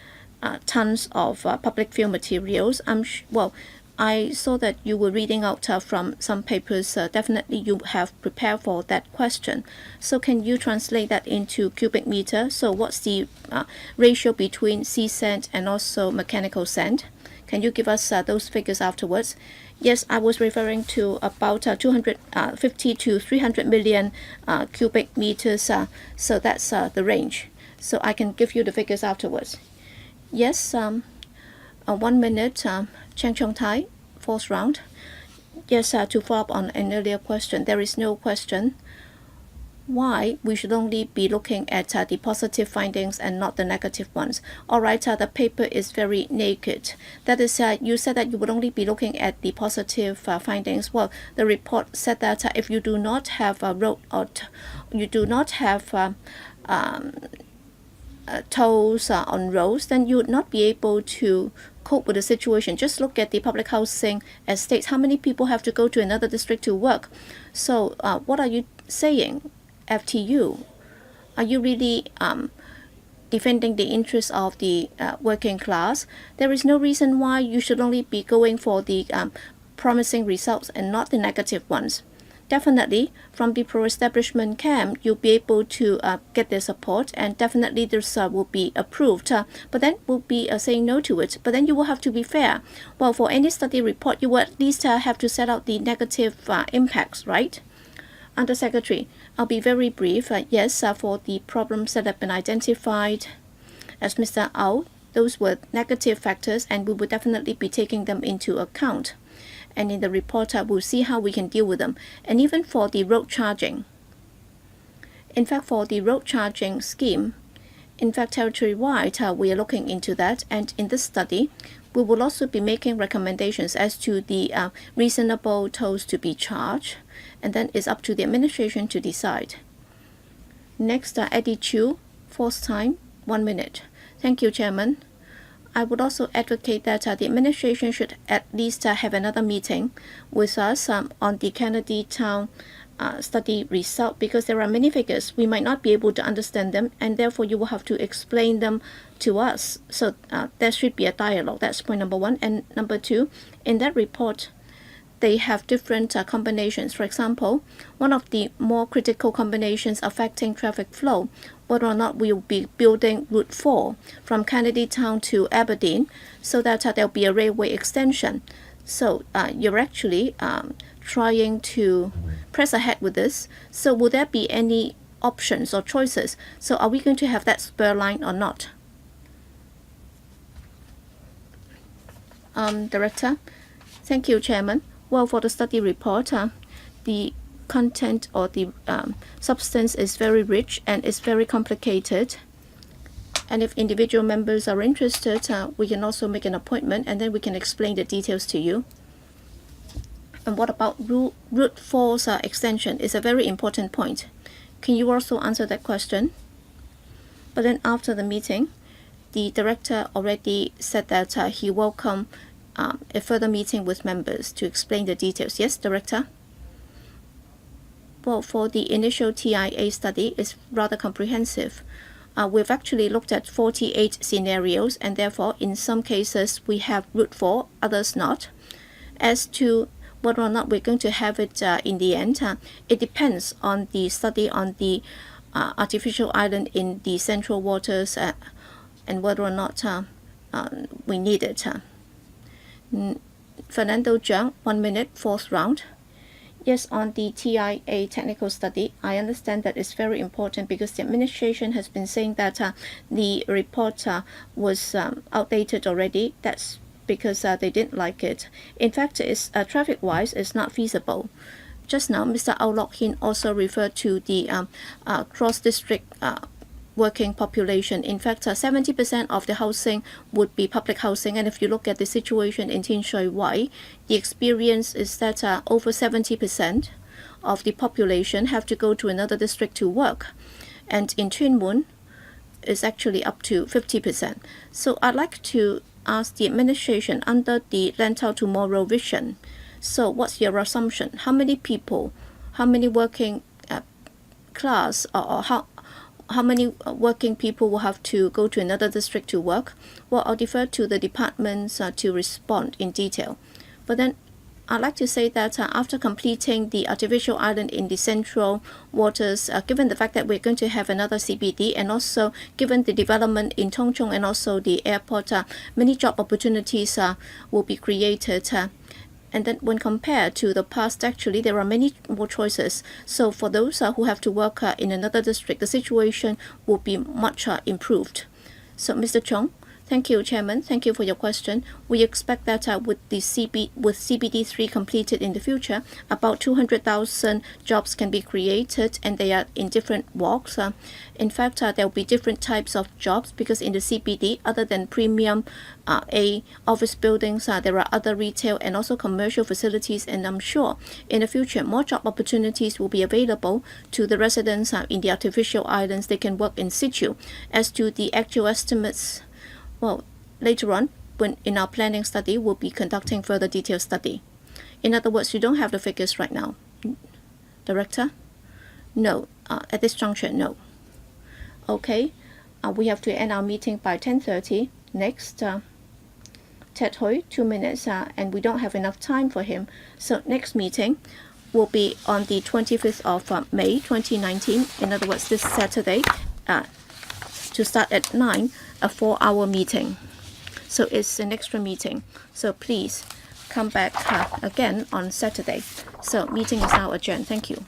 tons of public field materials. I saw that you were reading out from some papers. Definitely you have prepared for that question. So can you translate that into cubic meter? So what's the ratio between sea sand and also mechanical sand? Can you give us those figures afterwards? Yes, I was referring to about 250 to 300 million cubic meters. So that's the range. So I can give you the figures afterwards. Yes, 1 minute, Chang Chong Tai, 4th round. Yes, to follow up on an earlier question, there is no question why we should only be looking at the positive findings and not the negative ones. All right, the paper is very naked. That is, you said that you would only be looking at the positive findings. Well, the report said that if you do not have tolls on roads, then you would not be able to cope with the situation. Just look at the public housing estates. How many people have to go to another district to work? So what are you saying, FTU? Are you really defending the interests of the working class? There is no reason why you should only be going for the promising results and not the negative ones. Definitely, from the pro-establishment camp, you'll be able to get their support, and definitely this will be approved. But then we'll be saying no to it. But then you will have to be fair. Well, for any study report, you will at least have to set out the negative impacts, right? Undersecretary, I'll be very brief. Yes, for the problems that have been identified as Mr. Au, those were negative factors, and we will definitely be taking them into account. And in the report, we'll see how we can deal with them. And even for the road charging. In fact, for the road charging scheme, in fact, territory-wide, we are looking into that. And in this study, we will also be making recommendations as to the reasonable tolls to be charged. And then it's up to the administration to decide. Next, Eddie Chu, 4th time, 1 minute. Thank you, Chairman. I would also advocate that the administration should at least have another meeting with us on the Kennedy Town study result, because there are many figures. We might not be able to understand them, and therefore you will have to explain them to us. So there should be a dialogue. That's point number one. And number two, in that report, they have different combinations. For example, one of the more critical combinations affecting traffic flow, whether or not we will be building Route 4 from Kennedy Town to Aberdeen, so that there will be a railway extension. So you're actually trying to press ahead with this. So will there be any options or choices? So are we going to have that spur line or not? Director. Thank you, Chairman. Well, for the study report, the content or the substance is very rich and it's very complicated. And if individual members are interested, we can also make an appointment and then we can explain the details to you. And what about Route 4's extension? Is a very important point. Can you also answer that question? But then after the meeting, the director already said that he welcomed a further meeting with members to explain the details. Yes, Director? Well, for the initial TIA study, it's rather comprehensive. We've actually looked at 48 scenarios, and therefore, in some cases, we have Route 4, others not. As to whether or not we're going to have it in the end, it depends on the study on the artificial island in the central waters and whether or not we need it. Fernando Zhang, 1 minute, fourth round. Yes, on the TIA technical study, I understand that it's very important because the administration has been saying that the report was outdated already. That's because they didn't like it. In fact, it's traffic-wise, it's not feasible. Just now, Mr. Au Lok Hin also referred to the cross-district working population. In fact, 70% of the housing would be public housing, and if you look at the situation in Tin Shui Wai, the experience is that over 70% of the population have to go to another district to work, and in Tuen Mun is actually up to 50%. So I'd like to ask the administration under the Lantau Tomorrow vision. So what's your assumption? How many people, how many working class, or how many working people will have to go to another district to work? Well, I'll defer to the departments to respond in detail. But then I'd like to say that after completing the artificial island in the central waters, given the fact that we're going to have another CBD, and also given the development in Tung Chung and also the airport, many job opportunities will be created. And then when compared to the past, actually, there are many more choices. So for those who have to work in another district, the situation will be much improved. So Mr. Chong, thank you, Chairman. Thank you for your question. We expect that with CBD3 completed in the future, about 200,000 jobs can be created, and they are in different walks. In fact, there will be different types of jobs because in the CBD, other than premium A office buildings, there are other retail and also commercial facilities, and I'm sure in the future more job opportunities will be available to the residents in the artificial islands. They can work in situ. As to the actual estimates, well, later on, when in our planning study, we'll be conducting further detailed study. In other words, you don't have the figures right now. Director? No. At this juncture, no. Okay. We have to end our meeting by 10:30. Next, Ted Hui, 2 minutes, and we don't have enough time for him. So next meeting will be on the 25th of May 2019. In other words, this Saturday, to start at 9, a 4-hour meeting. So it's an extra meeting. So please come back again on Saturday. So meeting is now adjourned. Thank you.